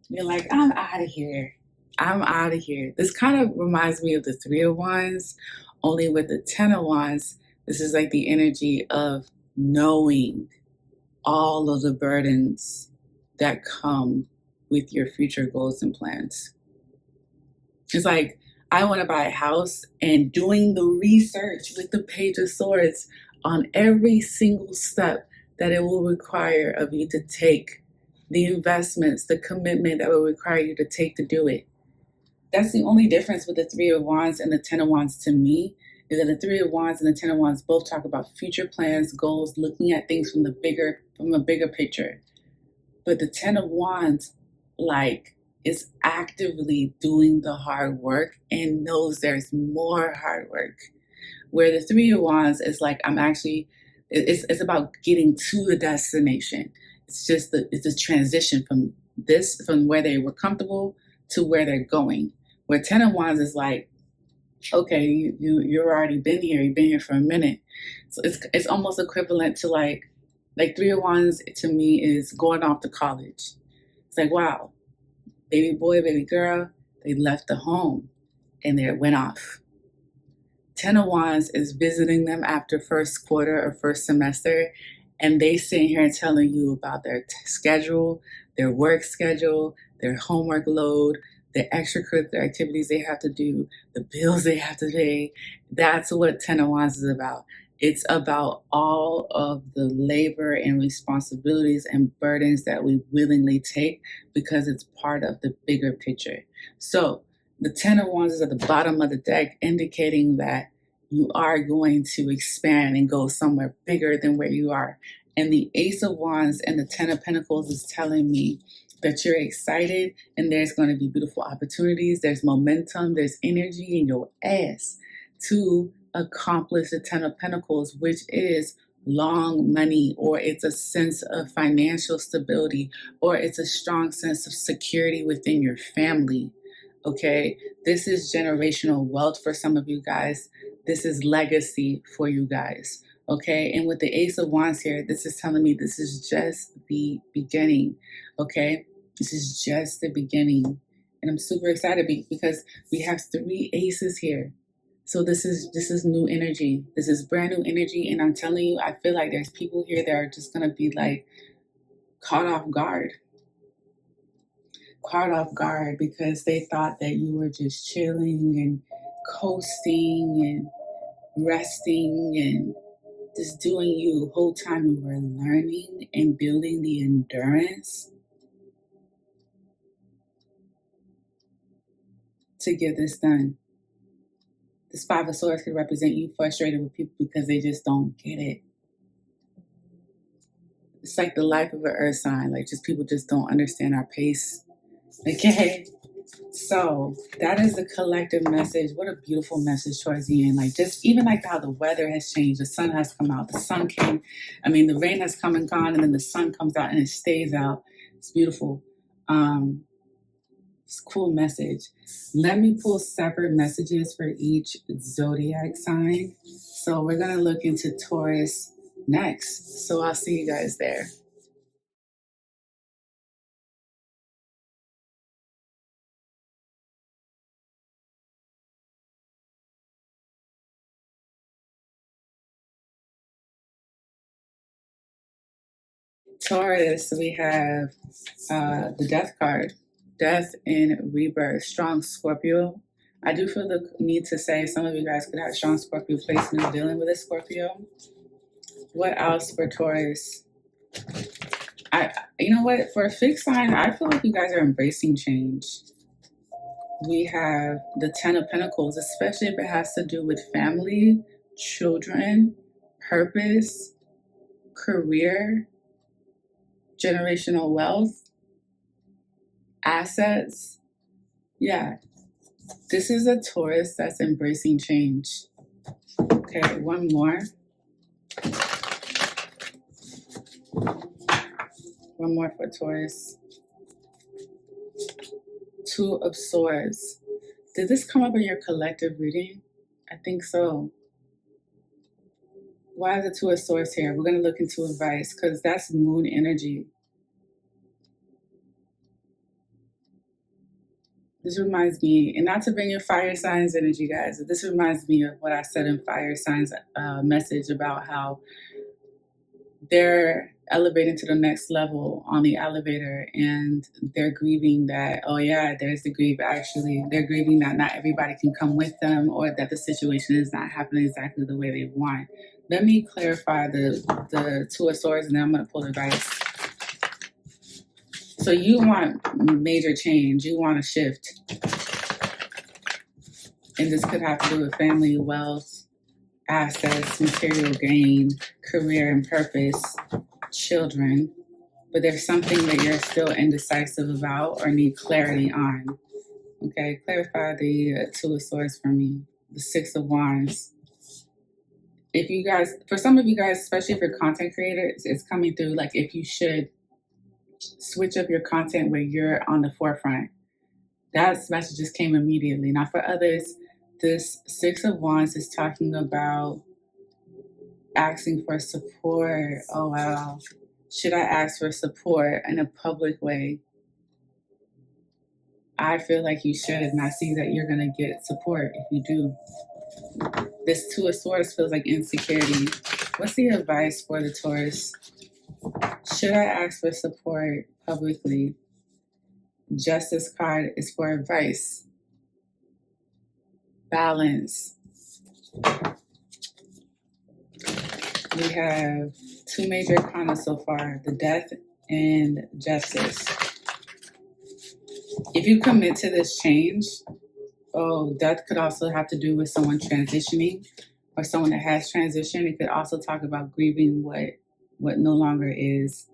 You're like, I'm out of here. I'm out of here. This kind of reminds me of the Three of Wands, only with the Ten of Wands. This is like the energy of knowing all of the burdens that come with your future goals and plans. It's like, I want to buy a house, and doing the research with the Page of Swords on every single step that it will require of you to take, the investments, the commitment that will require you to take to do it. That's the only difference with the Three of Wands and the Ten of Wands to me, is that the Three of Wands and the Ten of Wands both talk about future plans, goals, looking at things from a bigger picture. But the Ten of Wands, like, is actively doing the hard work and knows there's more hard work. Where the Three of Wands is like, it's about getting to the destination. It's just it's a transition from where they were comfortable to where they're going. Where Ten of Wands is like, okay, you've already been here. You've been here for a minute. So it's almost equivalent to like Three of Wands to me is going off to college. It's like, wow, baby boy, baby girl, they left the home and they went off. Ten of Wands is visiting them after first quarter or first semester, and they sitting here and telling you about their schedule, their work schedule, their homework load, the extracurricular activities they have to do, the bills they have to pay. That's what Ten of Wands is about. It's about all of the labor and responsibilities and burdens that we willingly take because it's part of the bigger picture. So the Ten of Wands is at the bottom of the deck, indicating that you are going to expand and go somewhere bigger than where you are. And the Ace of Wands and the Ten of Pentacles is telling me that you're excited and there's going to be beautiful opportunities. There's momentum, there's energy in your ass to accomplish the Ten of Pentacles, which is long money, or it's a sense of financial stability, or it's a strong sense of security within your family. Okay, this is generational wealth for some of you guys. This is legacy for you guys. Okay, and with the Ace of Wands here, this is telling me this is just the beginning. Okay, this is just the beginning. And I'm super excited because we have 3 aces here. So this is new energy. This is brand new energy. And I'm telling you, I feel like there's people here that are just going to be like caught off guard. Caught off guard because they thought that you were just chilling and coasting and resting and just doing you the whole time you were learning and building the endurance to get this done. This 5 of Swords could represent you frustrated with people because they just don't get it. It's like the life of an earth sign. Like, just people just don't understand our pace. Okay? So that is the collective message. What a beautiful message towards the end. Like, just even like how the weather has changed. The sun has come out. The sun came. I mean, the rain has come and gone, and then the sun comes out and it stays out. It's beautiful. It's a cool message. Let me pull separate messages for each zodiac sign. So we're going to look into Taurus next. So I'll see you guys there. Taurus, we have the Death card. Death and rebirth. Strong Scorpio. I do feel the need to say some of you guys could have strong Scorpio placements dealing with a Scorpio. What else for Taurus? You know what? For a fixed sign, I feel like you guys are embracing change. We have the 10 of Pentacles, especially if it has to do with family, children, purpose, career, generational wealth, assets. Yeah, this is a Taurus that's embracing change. Okay, one more. One more for Taurus. 2 of Swords. Did this come up in your collective reading? I think so. Why is the 2 of Swords here? We're going to look into advice because that's moon energy. This reminds me, and not to bring your fire signs energy, guys, but this reminds me of what I said in fire signs message about how they're elevating to the next level on the elevator and they're grieving that, oh yeah, there's the grief. Actually, they're grieving that not everybody can come with them or that the situation is not happening exactly the way they want. Let me clarify the 2 of Swords and then I'm going to pull advice. So you want major change, you want a shift. And this could have to do with family, wealth, assets, material gain, career and purpose, children. But there's something that you're still indecisive about or need clarity on. Okay, clarify the 2 of Swords for me. The 6 of Wands. If you guys, for some of you guys, especially if you're content creators, it's coming through like if you should switch up your content where you're on the forefront. That message just came immediately. Now for others, this 6 of Wands is talking about asking for support. Oh wow. Should I ask for support in a public way? I feel like you should, and I see that you're going to get support if you do. This 2 of Swords feels like insecurity. What's the advice for the Taurus? Should I ask for support publicly? Justice card is for advice. Balance. We have 2 major arcana so far, the Death and Justice. If you commit to this change, death could also have to do with someone transitioning or someone that has transitioned. It could also talk about grieving what no longer is.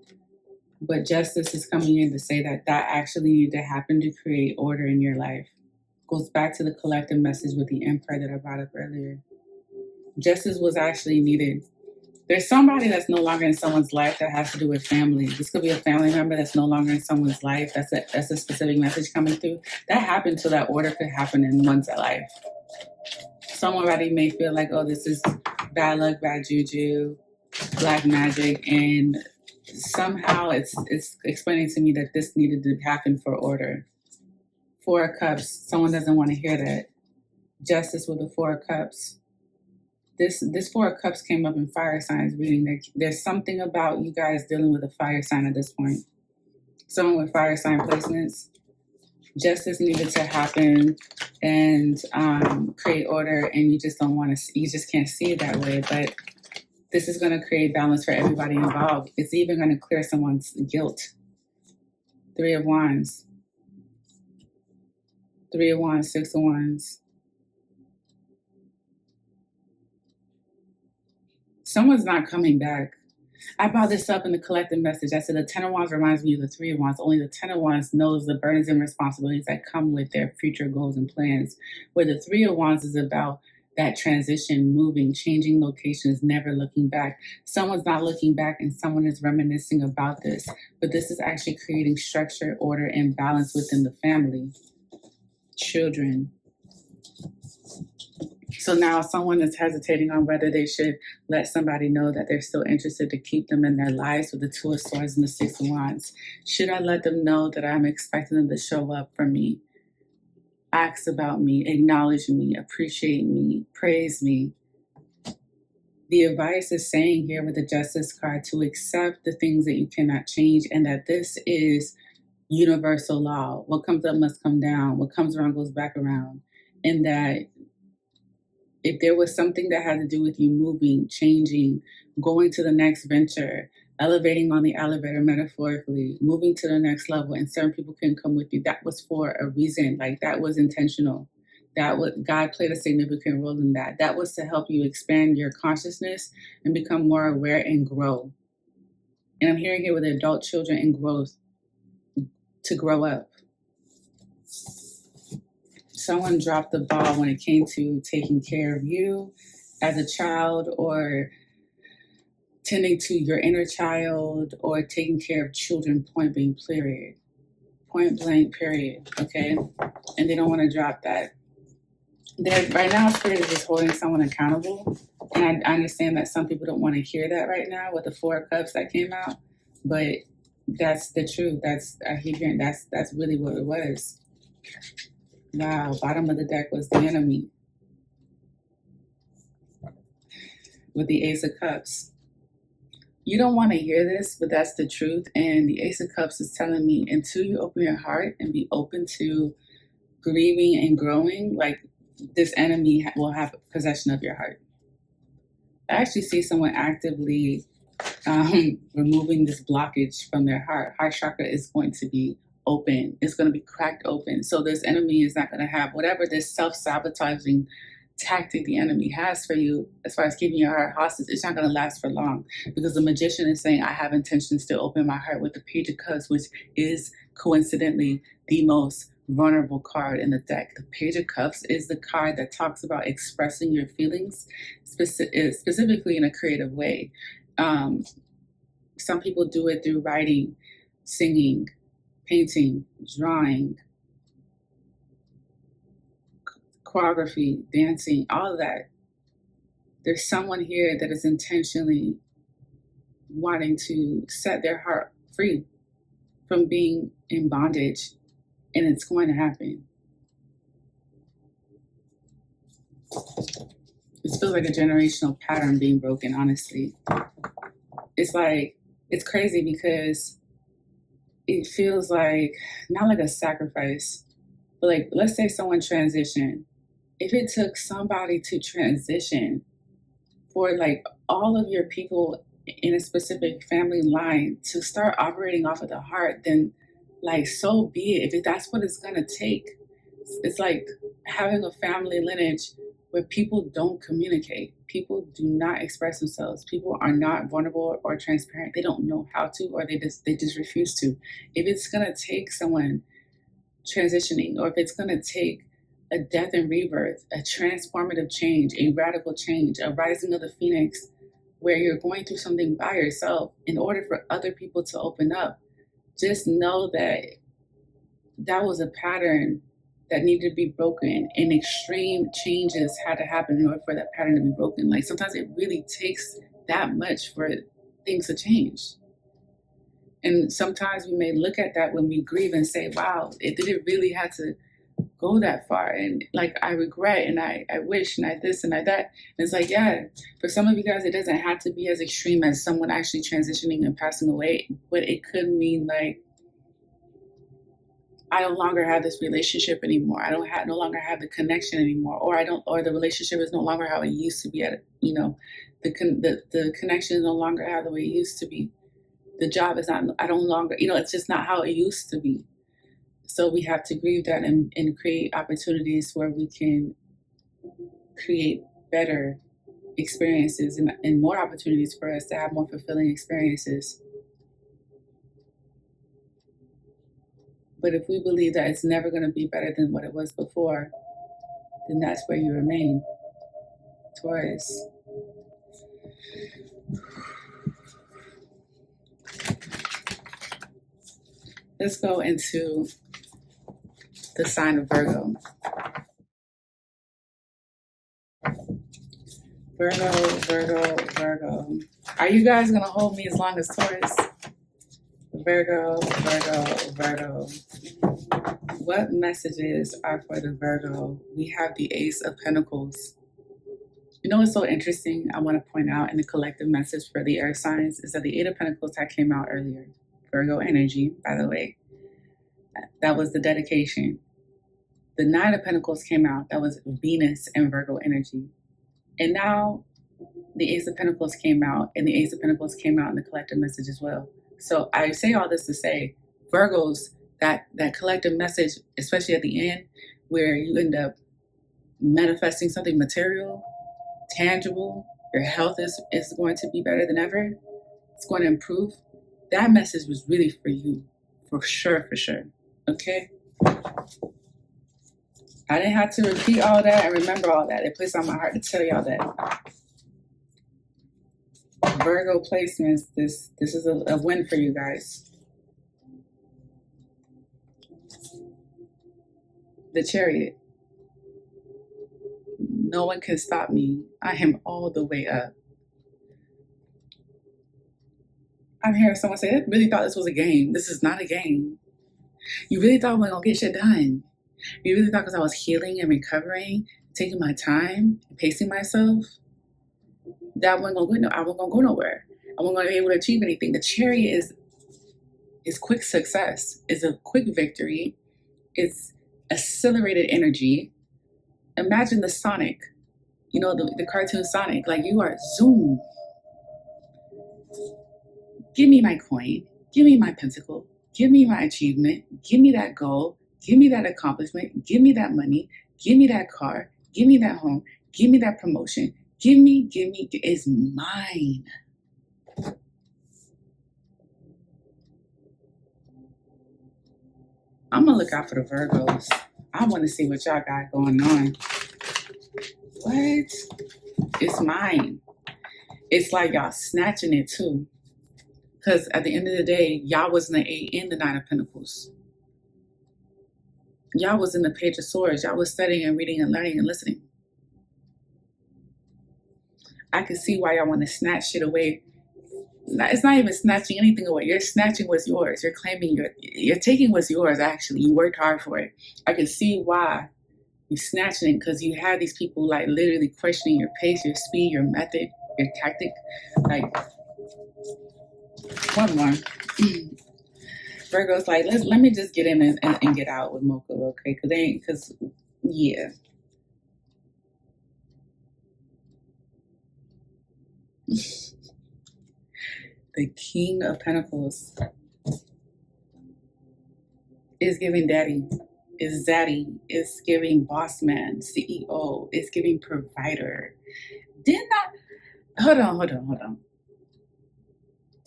But justice is coming in to say that actually needed to happen to create order in your life. Goes back to the collective message with the Emperor that I brought up earlier. Justice was actually needed. There's somebody that's no longer in someone's life that has to do with family. This could be a family member that's no longer in someone's life. That's a specific message coming through. That happened so that order could happen in one's life. Somebody may feel like, oh, this is bad luck, bad juju, black magic, and somehow it's explaining to me that this needed to happen for order Four of Cups. Someone doesn't want to hear that. Justice with the Four of Cups. This Four of Cups came up in fire signs reading. There's something about you guys dealing with a fire sign at this point. Someone with fire sign placements. Justice needed to happen and create order, and you just don't want to. You just can't see it that way. But this is going to create balance for everybody involved. It's even going to clear someone's guilt. Three of Wands. Three of Wands, Six of Wands. Someone's not coming back. I brought this up in the collective message. I said the Ten of Wands reminds me of the Three of Wands. Only the Ten of Wands knows the burdens and responsibilities that come with their future goals and plans. Where the Three of Wands is about that transition, moving, changing locations, never looking back. Someone's not looking back and someone is reminiscing about this. But this is actually creating structure, order, and balance within the family. Children. So now someone is hesitating on whether they should let somebody know that they're still interested to keep them in their lives with the Two of Swords and the Six of Wands. Should I let them know that I'm expecting them to show up for me, ask about me, acknowledge me, appreciate me, praise me? The advice is saying here with the Justice card to accept the things that you cannot change and that this is universal law. What comes up must come down. What comes around goes back around. And that if there was something that had to do with you moving, changing, going to the next venture, elevating on the elevator metaphorically, moving to the next level, and certain people can come with you, that was for a reason. Like that was intentional. God played a significant role in that. That was to help you expand your consciousness and become more aware and grow. And I'm hearing here with adult children and growth, to grow up. Someone dropped the ball when it came to taking care of you as a child, or tending to your inner child, or taking care of children, point blank, period. Point blank, period. Okay? And they don't want to drop that. Right now, Spirit is just holding someone accountable. And I understand that some people don't want to hear that right now with the Four of Cups that came out. But that's the truth. That's really what it was. Wow, bottom of the deck was the enemy with the Ace of Cups. You don't want to hear this, but that's the truth. And the Ace of Cups is telling me until you open your heart and be open to grieving and growing, like this enemy will have possession of your heart. I actually see someone actively removing this blockage from their heart. Heart chakra is going to be open. It's going to be cracked open. So this enemy is not going to have whatever this self-sabotaging tactic the enemy has for you as far as keeping your heart hostage. It's not going to last for long, because the Magician is saying, I have intentions to open my heart with the Page of Cups, which is coincidentally the most vulnerable card in the deck. The Page of Cups is the card that talks about expressing your feelings specifically in a creative way. Some people do it through writing, singing, painting, drawing, choreography, dancing, all of that. There's someone here that is intentionally wanting to set their heart free from being in bondage, and it's going to happen. It feels like a generational pattern being broken, honestly. It's crazy because it feels like, not like a sacrifice, but like, let's say someone transitioned. If it took somebody to transition for like all of your people in a specific family line to start operating off of the heart, then like, so be it. If that's what it's gonna take. It's like having a family lineage where people don't communicate. People do not express themselves. People are not vulnerable or transparent. They don't know how to, or they just refuse to. If it's gonna take someone transitioning, or if it's gonna take a death and rebirth, a transformative change, a radical change, a rising of the phoenix, where you're going through something by yourself in order for other people to open up, just know that that was a pattern that needed to be broken, and extreme changes had to happen in order for that pattern to be broken. Like, sometimes it really takes that much for things to change. And sometimes we may look at that when we grieve and say, wow, did it really have to go that far, and like I regret and I wish and I this and I that. And it's like, yeah, for some of you guys it doesn't have to be as extreme as someone actually transitioning and passing away, but it could mean like I no longer have this relationship anymore. I don't have no longer have the connection anymore, or I don't, or the relationship is no longer how it used to be. At you know, the connection is no longer how the way it used to be. The job is not. I don't longer. You know, it's just not how it used to be. So we have to grieve that and create opportunities where we can create better experiences and more opportunities for us to have more fulfilling experiences. But if we believe that it's never going to be better than what it was before, then that's where you remain, Taurus. Let's go into the sign of Virgo. Virgo. Are you guys going to hold me as long as Taurus? Virgo. What messages are for the Virgo? We have the Ace of Pentacles. You know what's so interesting? I want to point out in the collective message for the air signs is that the Eight of Pentacles that came out earlier, Virgo energy, by the way, that was the dedication. The Nine of Pentacles came out, that was Venus and Virgo energy. And now the Ace of Pentacles came out, and the Ace of Pentacles came out in the collective message as well. So I say all this to say, Virgos, that collective message, especially at the end, where you end up manifesting something material, tangible, your health is going to be better than ever, it's going to improve. That message was really for you, for sure, okay? I didn't have to repeat all that and remember all that. It placed on my heart to tell y'all that. Virgo placements, this is a win for you guys. The Chariot. No one can stop me. I am all the way up. I'm hearing someone say, I really thought this was a game. This is not a game. You really thought I wasn't going to get shit done. You really thought because I was healing and recovering, taking my time, pacing myself, that I wasn't going to go nowhere. I wasn't going to be able to achieve anything. The Chariot is quick success. It's a quick victory. It's accelerated energy. Imagine the Sonic, you know, the cartoon Sonic. Like, you are zoom. Give me my coin. Give me my pentacle. Give me my achievement. Give me that goal. Give me that accomplishment. Give me that money. Give me that car. Give me that home. Give me that promotion. Give me. It's mine. I'm going to look out for the Virgos. I want to see what y'all got going on. What? It's mine. It's like y'all snatching it too. Because at the end of the day, y'all was in the Eight and the Nine of Pentacles. Y'all was in the Page of Swords. Y'all was studying and reading and learning and listening. I can see why y'all want to snatch shit away. It's not even snatching anything away. You're snatching what's yours. You're claiming you're taking what's yours, actually. You worked hard for it. I can see why you're snatching it, because you have these people like literally questioning your pace, your speed, your method, your tactic. Like, one more. Virgo's like, let me just get in and get out with Mocchaa, okay? Yeah. The King of Pentacles is giving daddy, is zaddy, is giving boss man, CEO, is giving provider. Hold on.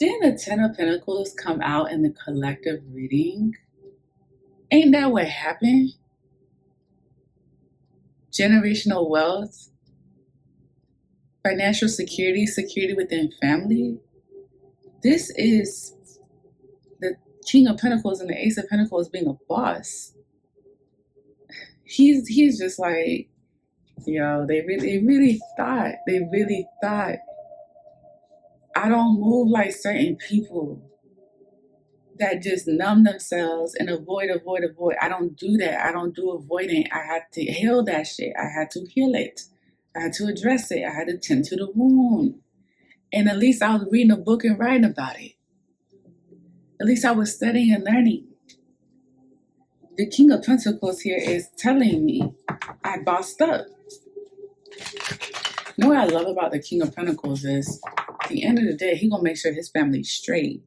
Didn't the Ten of Pentacles come out in the collective reading? Ain't that what happened? Generational wealth, financial security, security within family. This is the King of Pentacles and the Ace of Pentacles being a boss. He's just like, yo, they really thought. I don't move like certain people. that just numb themselves and avoid. I don't do that. I don't do avoiding. I had to heal that shit. I had to heal it. I had to address it. I had to tend to the wound. And at least I was reading a book and writing about it. At least I was studying and learning. The King of Pentacles here is telling me I bossed up. You know what I love about the King of Pentacles is at the end of the day, he gonna make sure his family's straight.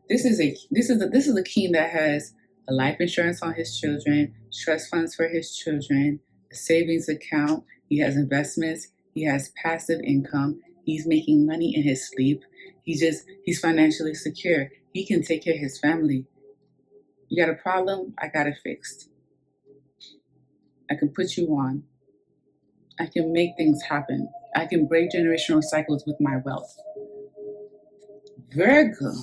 This is a king that has a life insurance on his children, trust funds for his children, a savings account. He has investments. He has passive income. He's making money in his sleep. He's financially secure. He can take care of his family. You got a problem? I got it fixed. I can put you on. I can make things happen. I can break generational cycles with my wealth. Virgo.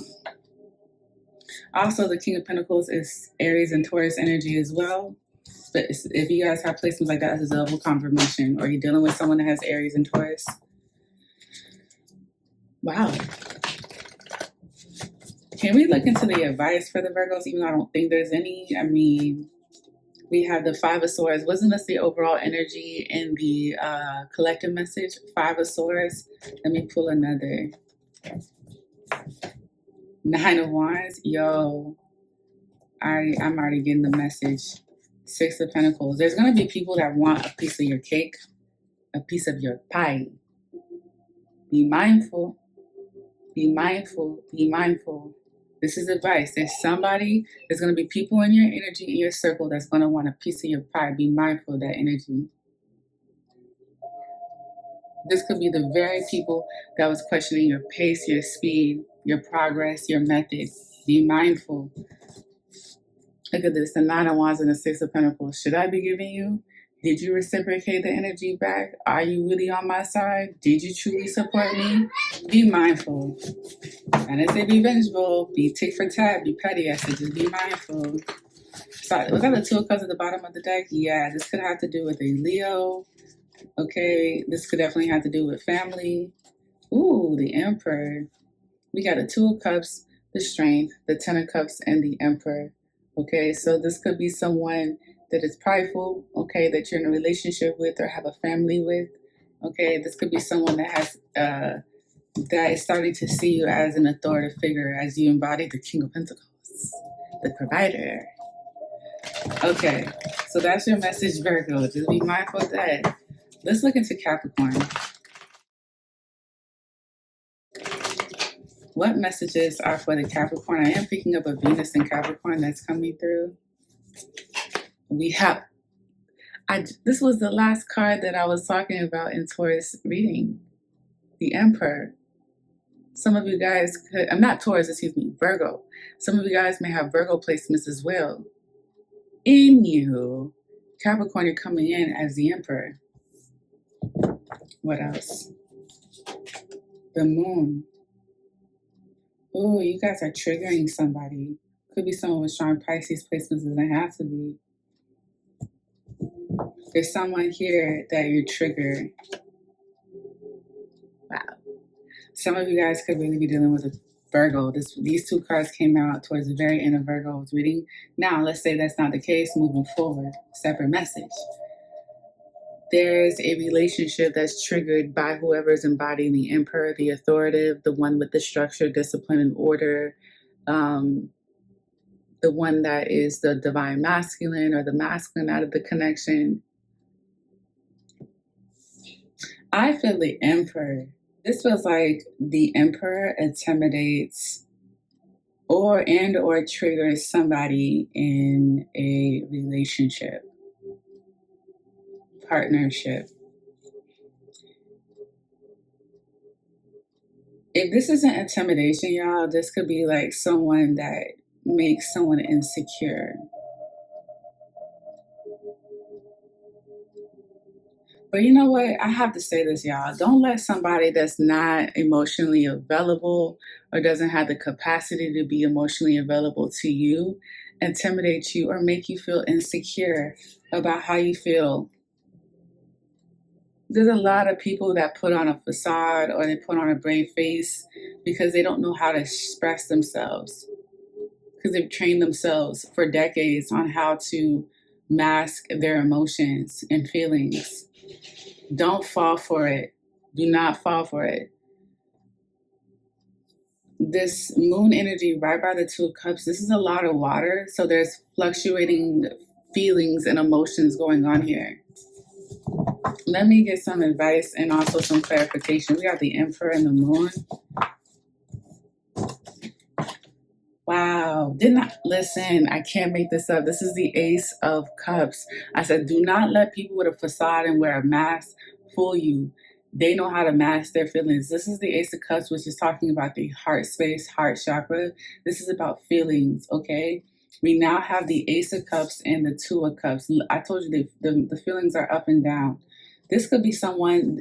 Also, the King of Pentacles is Aries and Taurus energy as well. But if you guys have placements like that, it's a double confirmation. Or you're dealing with someone that has Aries and Taurus. Wow. Can we look into the advice for the Virgos, even though I don't think there's any? I mean, we have the Five of Swords. Wasn't this the overall energy in the collective message? Five of Swords. Let me pull another. Nine of Wands. Yo, I'm already getting the message. Six of Pentacles. There's going to be people that want a piece of your cake, a piece of your pie. Be mindful. Be mindful. Be mindful. This is advice. There's going to be people in your energy, in your circle that's going to want a piece of your pie. Be mindful of that energy. This could be the very people that was questioning your pace, your speed, your progress, your method. Be mindful. Look at this, the Nine of Wands and the Six of Pentacles. Should I be giving you? Did you reciprocate the energy back? Are you really on my side? Did you truly support me? Be mindful. I didn't say be vengeful, be tick for tat, be petty. I said just be mindful. So was that the Two of Cups at the bottom of the deck? Yeah, this could have to do with a Leo. Okay, this could definitely have to do with family. Ooh, the Emperor. We got the Two of Cups, the Strength, the Ten of Cups, and the Emperor. Okay, so this could be someone that is prideful, okay, that you're in a relationship with or have a family with. Okay, this could be someone that has that is starting to see you as an authoritative figure as you embody the King of Pentacles, the provider. Okay, so that's your message, Virgo. Just be mindful of that. Let's look into Capricorn. What messages are for the Capricorn? I am picking up a Venus in Capricorn that's coming through. We have, this was the last card that I was talking about in Taurus reading, the Emperor. Some of you guys could, I'm not Taurus, excuse me, Virgo. Some of you guys may have Virgo placements as well. In you, Capricorn, you're coming in as the Emperor. What else? The Moon. Oh, you guys are triggering somebody. Could be someone with strong Pisces placements, doesn't have to be. There's someone here that you trigger. Wow. Some of you guys could really be dealing with a Virgo. These two cards came out towards the very end of Virgo's reading. Now, let's say that's not the case. Moving forward, separate message. There's a relationship that's triggered by whoever's embodying the Emperor, the authoritative, the one with the structure, discipline, and order, the one that is the divine masculine or the masculine out of the connection. I feel the Emperor. This feels like the Emperor intimidates or triggers somebody in a relationship, partnership. If this isn't intimidation, y'all, this could be like someone that makes someone insecure. But you know what? I have to say this, y'all. Don't let somebody that's not emotionally available or doesn't have the capacity to be emotionally available to you intimidate you or make you feel insecure about how you feel. There's a lot of people that put on a facade or they put on a brave face because they don't know how to express themselves, because they've trained themselves for decades on how to mask their emotions and feelings. Don't fall for it. Do not fall for it. This moon energy right by the Two of Cups, this is a lot of water. So there's fluctuating feelings and emotions going on here. Let me get some advice and also some clarification. We got the Emperor and the Moon. Wow. Listen, I can't make this up. This is the Ace of Cups. I said, do not let people with a facade and wear a mask fool you. They know how to mask their feelings. This is the Ace of Cups, which is talking about the heart space, heart chakra. This is about feelings, okay? We now have the Ace of Cups and the Two of Cups. I told you the feelings are up and down. This could be someone,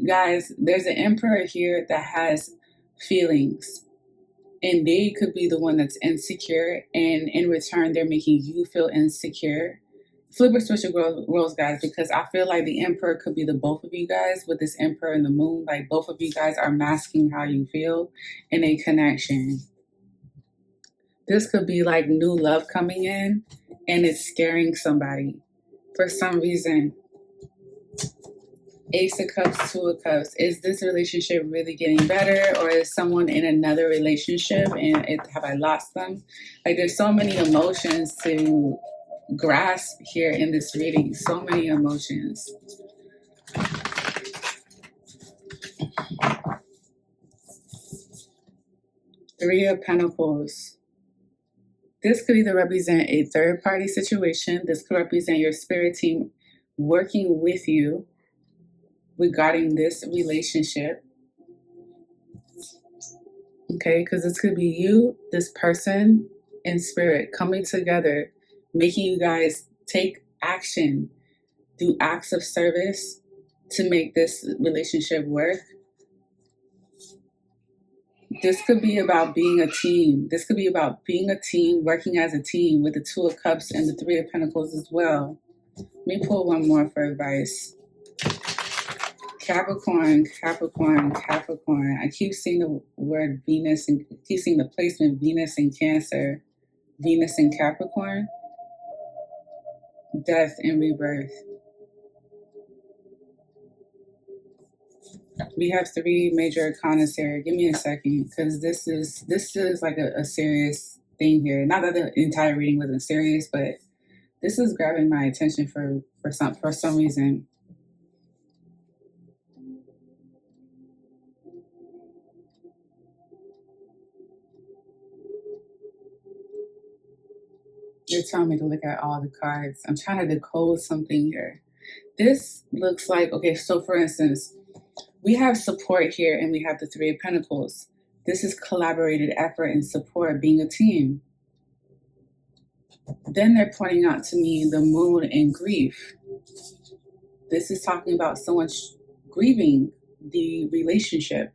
guys, there's an Emperor here that has feelings. And they could be the one that's insecure, and in return, they're making you feel insecure. Flip or switch your roles, guys, because I feel like the Emperor could be the both of you guys with this Emperor and the Moon. Like both of you guys are masking how you feel in a connection. This could be like new love coming in, and it's scaring somebody for some reason. Ace of Cups, Two of Cups. Is this relationship really getting better, or is someone in another relationship and have I lost them? Like there's so many emotions to grasp here in this reading. So many emotions. Three of Pentacles. This could either represent a third party situation. This could represent your spirit team working with you regarding this relationship. Okay, because this could be you, this person, and spirit coming together, making you guys take action, do acts of service to make this relationship work. This could be about being a team. This could be about being a team, working as a team with the Two of Cups and the Three of Pentacles as well. Let me pull one more for advice. Capricorn, Capricorn, Capricorn. I keep seeing the word Venus and keep seeing the placement Venus in Cancer, Venus in Capricorn, death and rebirth. We have three major arcana here. Give me a second, because this is like a serious thing here. Not that the entire reading wasn't serious, but this is grabbing my attention for some reason. You're telling me to look at all the cards. I'm trying to decode something here. This looks like, okay, so for instance, we have support here and we have the Three of Pentacles. This is collaborated effort and support, being a team. Then they're pointing out to me the Moon and grief. This is talking about someone grieving the relationship.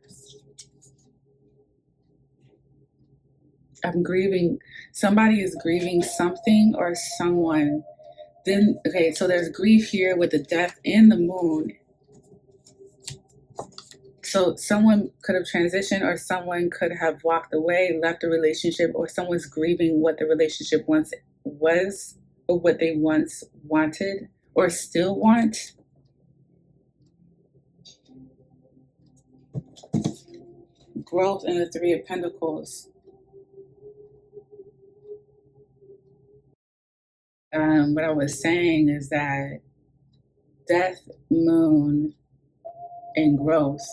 I'm grieving, somebody is grieving something or someone. Then, okay, so there's grief here with the death and the Moon. So someone could have transitioned, or someone could have walked away, left the relationship, or someone's grieving what the relationship once was, or what they once wanted, or still want. Growth in the Three of Pentacles. What I was saying is that death, Moon, and growth.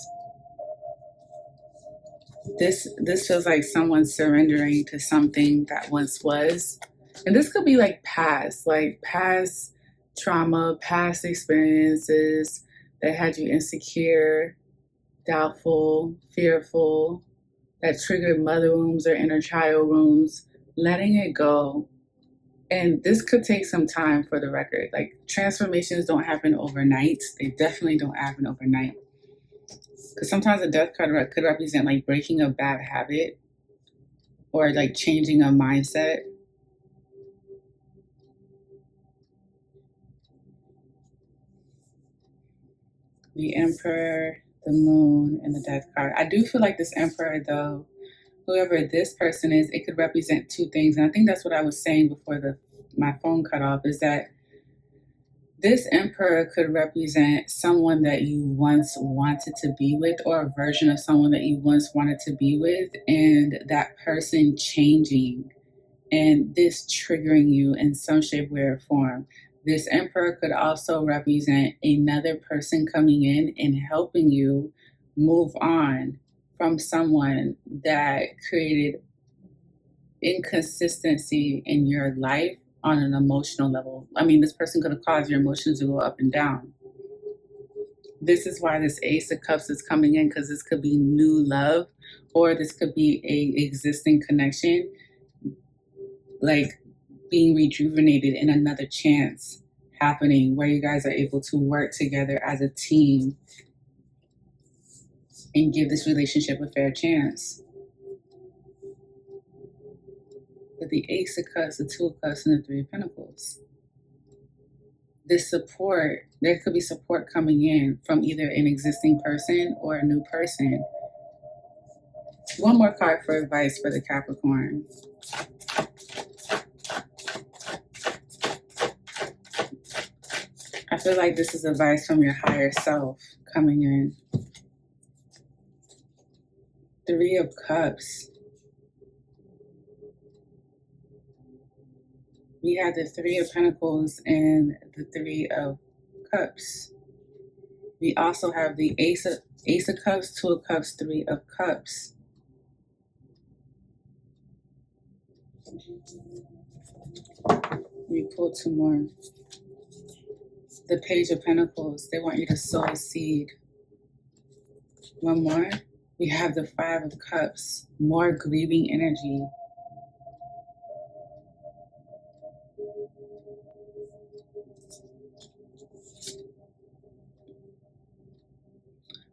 This feels like someone surrendering to something that once was. And this could be like past trauma, past experiences that had you insecure, doubtful, fearful, that triggered mother wounds or inner child wounds, letting it go. And this could take some time, for the record. Like, transformations don't happen overnight. They definitely don't happen overnight. Because sometimes a death card could represent like breaking a bad habit or like changing a mindset. The Emperor, the Moon, and the Death card. I do feel like this Emperor, though, whoever this person is, it could represent two things. And I think that's what I was saying before my phone cut off, is that this Emperor could represent someone that you once wanted to be with, or a version of someone that you once wanted to be with, and that person changing and this triggering you in some shape, way, or form. This Emperor could also represent another person coming in and helping you move on from someone that created inconsistency in your life on an emotional level. I mean, this person could have caused your emotions to go up and down. This is why this Ace of Cups is coming in, because this could be new love, or this could be a existing connection, like being rejuvenated and another chance happening where you guys are able to work together as a team and give this relationship a fair chance. With the Ace of Cups, the Two of Cups, and the Three of Pentacles. This support, there could be support coming in from either an existing person or a new person. One more card for advice for the Capricorn. I feel like this is advice from your higher self coming in. Three of Cups. We have the Three of Pentacles and the Three of Cups. We also have the Ace of Cups, Two of Cups, Three of Cups. We pull two more. The Page of Pentacles. They want you to sow a seed. One more. We have the Five of Cups. More grieving energy.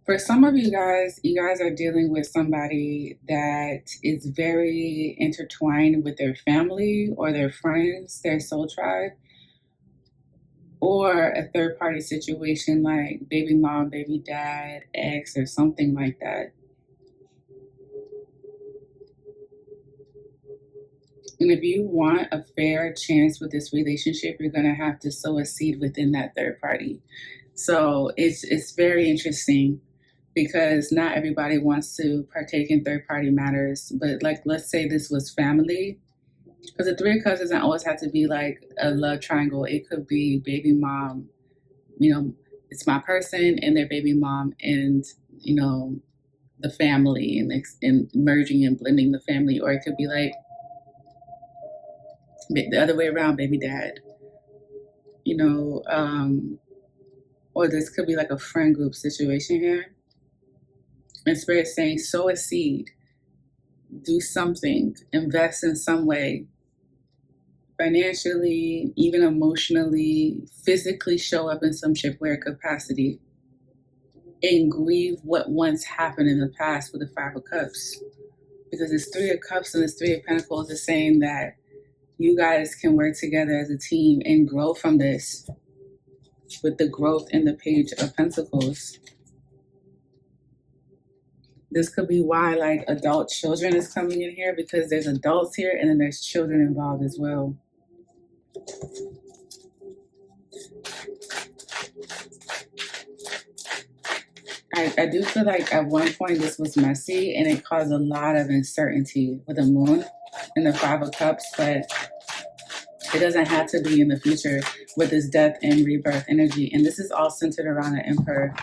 For some of you guys are dealing with somebody that is very intertwined with their family or their friends, their soul tribe, or a third party situation like baby mom, baby dad, ex, or something like that. And if you want a fair chance with this relationship, you're going to have to sow a seed within that third party. So it's very interesting, because not everybody wants to partake in third-party matters. But like, let's say this was family, because the Three of Cups doesn't always have to be like a love triangle. It could be baby mom, it's my person and their baby mom, and the family, and merging and blending the family. Or it could be like the other way around, baby dad, or this could be like a friend group situation here. And Spirit saying, sow a seed, do something, invest in some way, financially, even emotionally, physically show up in some shape or capacity, and grieve what once happened in the past with the Five of Cups. Because this Three of Cups and this Three of Pentacles is saying that you guys can work together as a team and grow from this, with the growth in the Page of Pentacles. This could be why like adult children is coming in here, because there's adults here and then there's children involved as well. I do feel like at one point this was messy and it caused a lot of uncertainty with the Moon and the Five of Cups, but it doesn't have to be in the future with this death and rebirth energy. And this is all centered around the Emperor.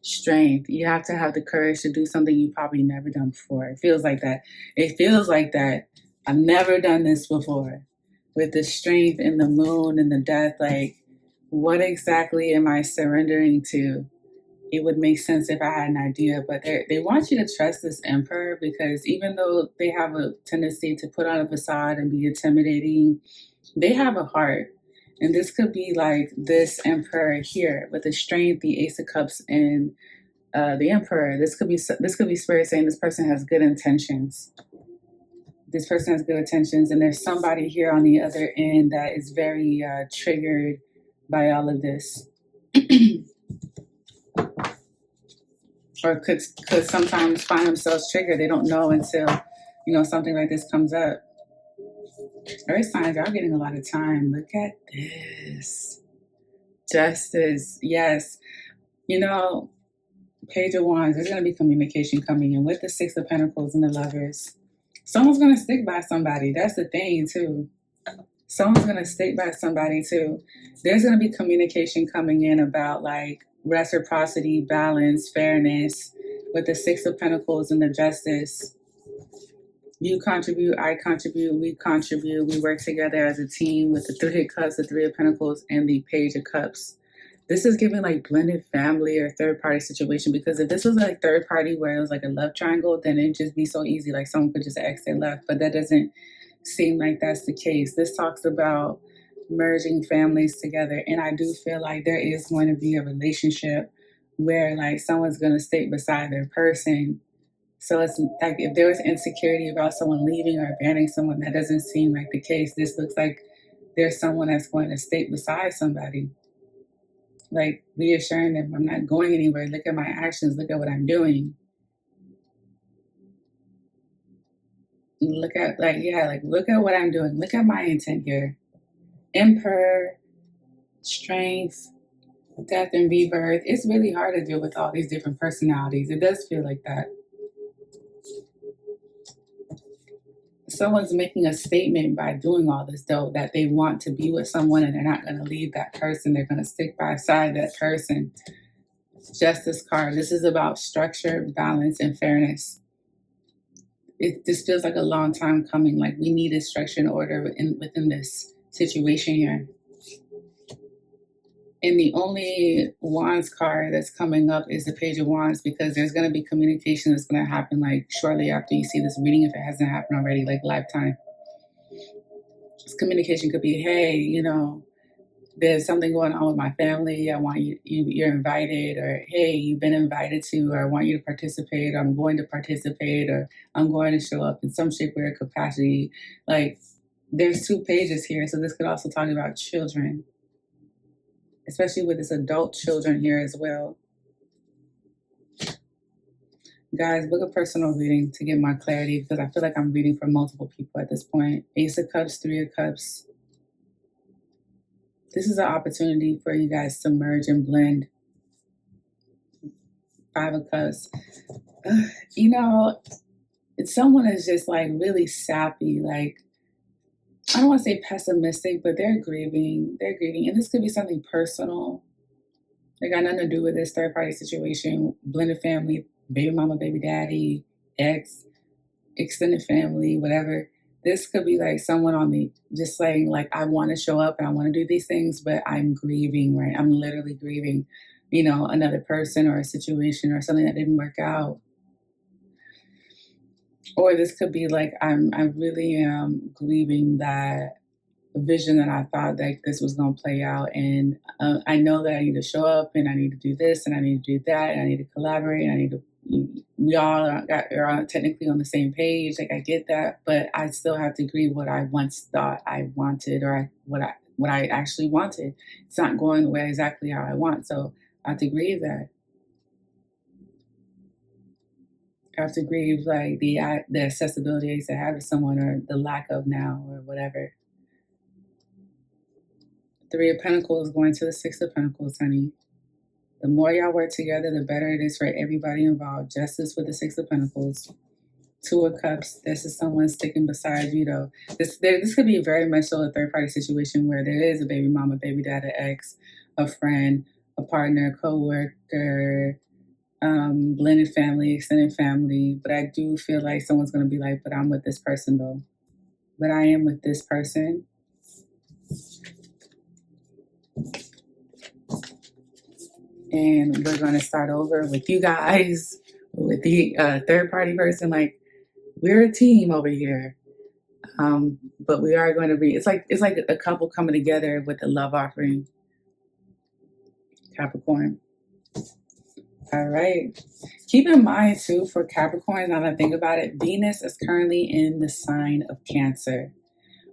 Strength. You have to have the courage to do something you've probably never done before. It feels like that. It feels like that. I've never done this before. With the strength and the Moon and the death, like, what exactly am I surrendering to? It would make sense if I had an idea, but they want you to trust this Emperor, because even though they have a tendency to put on a facade and be intimidating, they have a heart. And this could be like this Emperor here with the strength, the Ace of Cups, and the Emperor. This could be Spirit saying this person has good intentions. This person has good intentions, and there's somebody here on the other end that is very triggered by all of this. Or could sometimes find themselves triggered. They don't know until, you know, something like this comes up. Earth signs, y'all getting a lot of time. Look at this. Justice. Yes. You know, Page of Wands, there's going to be communication coming in with the Six of Pentacles and the Lovers. Someone's going to stick by somebody. That's the thing, too. Someone's going to stick by somebody, too. There's going to be communication coming in about, like, reciprocity, balance, fairness with the Six of Pentacles and the Justice. You contribute, I contribute, we work together as a team with the Three of Cups, the Three of Pentacles, and the Page of Cups. This is giving like blended family or third party situation, because if this was like third party where it was like a love triangle, then it'd just be so easy. Like someone could just exit left, but that doesn't seem like that's the case. This talks about merging families together. And I do feel like there is going to be a relationship where like someone's going to stay beside their person. So it's like if there was insecurity about someone leaving or abandoning someone, that doesn't seem like the case. This looks like there's someone that's going to stay beside somebody. Like reassuring them, I'm not going anywhere. Look at my actions. Look at what I'm doing. Look at look at what I'm doing. Look at my intent here. Emperor, strength, death and rebirth. It's really hard to deal with all these different personalities. It does feel like that. Someone's making a statement by doing all this, though, that they want to be with someone and they're not going to leave that person. They're going to stick beside that person. Justice card. This is about structure, balance, and fairness. This feels like a long time coming. Like we needed structure and order within this situation here. And the only Wands card that's coming up is the Page of Wands, because there's going to be communication that's going to happen like shortly after you see this reading, if it hasn't happened already, like lifetime. This communication could be, hey, you know, there's something going on with my family. I want you're invited, or hey, you've been invited to, or I want you to participate, or I'm going to participate, or I'm going to show up in some shape or capacity. Like there's two pages here. So this could also talk about children, especially with this adult children here as well. Guys, book a personal reading to get more clarity, because I feel like I'm reading for multiple people at this point. Ace of Cups, Three of Cups. This is an opportunity for you guys to merge and blend. Five of Cups. You know, someone is just like really sappy, like, I don't want to say pessimistic, but they're grieving. They're grieving. And this could be something personal. They got nothing to do with this third party situation, blended family, baby mama, baby daddy, ex, extended family, whatever. This could be like someone on me just saying like, I want to show up and I want to do these things, but I'm grieving, right? I'm literally grieving, you know, another person or a situation or something that didn't work out. Or this could be like, I really am grieving that vision that I thought that this was going to play out. And I know that I need to show up and I need to do this and I need to do that. And I need to collaborate. And I need to, we all are technically on the same page. Like I get that, but I still have to grieve what I once thought I wanted, or what I actually wanted. It's not going the way exactly how I want. So I have to grieve that. I have to grieve like the accessibility I used to have to someone, or the lack of now, or whatever. Three of Pentacles going to the Six of Pentacles, honey. The more y'all work together, the better it is for everybody involved. Justice with the Six of Pentacles. Two of Cups. This is someone sticking beside you, though. This could be very much so a third-party situation where there is a baby mama, baby dad, an ex, a friend, a partner, co-worker, blended family, extended family. But I do feel like someone's going to be like, but I'm with this person, though. But I am with this person. And we're going to start over with you guys, with the third-party person. Like, we're a team over here. But we are going to be, it's like a couple coming together with a love offering. Capricorn. All right. Keep in mind, too, for Capricorn, now that I think about it, Venus is currently in the sign of Cancer.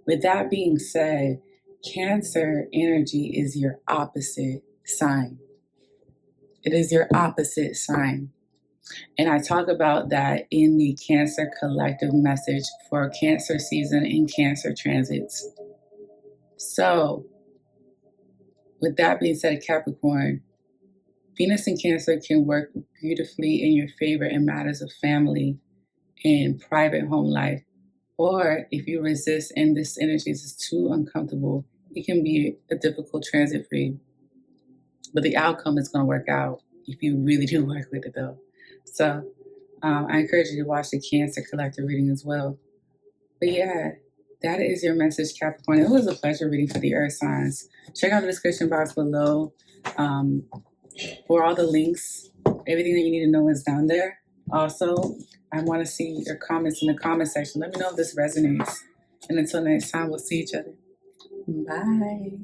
With that being said, Cancer energy is your opposite sign. It is your opposite sign. And I talk about that in the Cancer Collective message for Cancer season and Cancer transits. So, with that being said, Capricorn, Venus in Cancer can work beautifully in your favor in matters of family and private home life. Or if you resist and this energy is too uncomfortable, it can be a difficult transit for you. But the outcome is going to work out if you really do work with it, though. So I encourage you to watch the Cancer Collective reading as well. But yeah, that is your message, Capricorn. It was a pleasure reading for the Earth signs. Check out the description box below for all the links. Everything that you need to know is down there. Also, I want to see your comments in the comment section. Let me know if this resonates. And until next time, we'll see each other. Bye.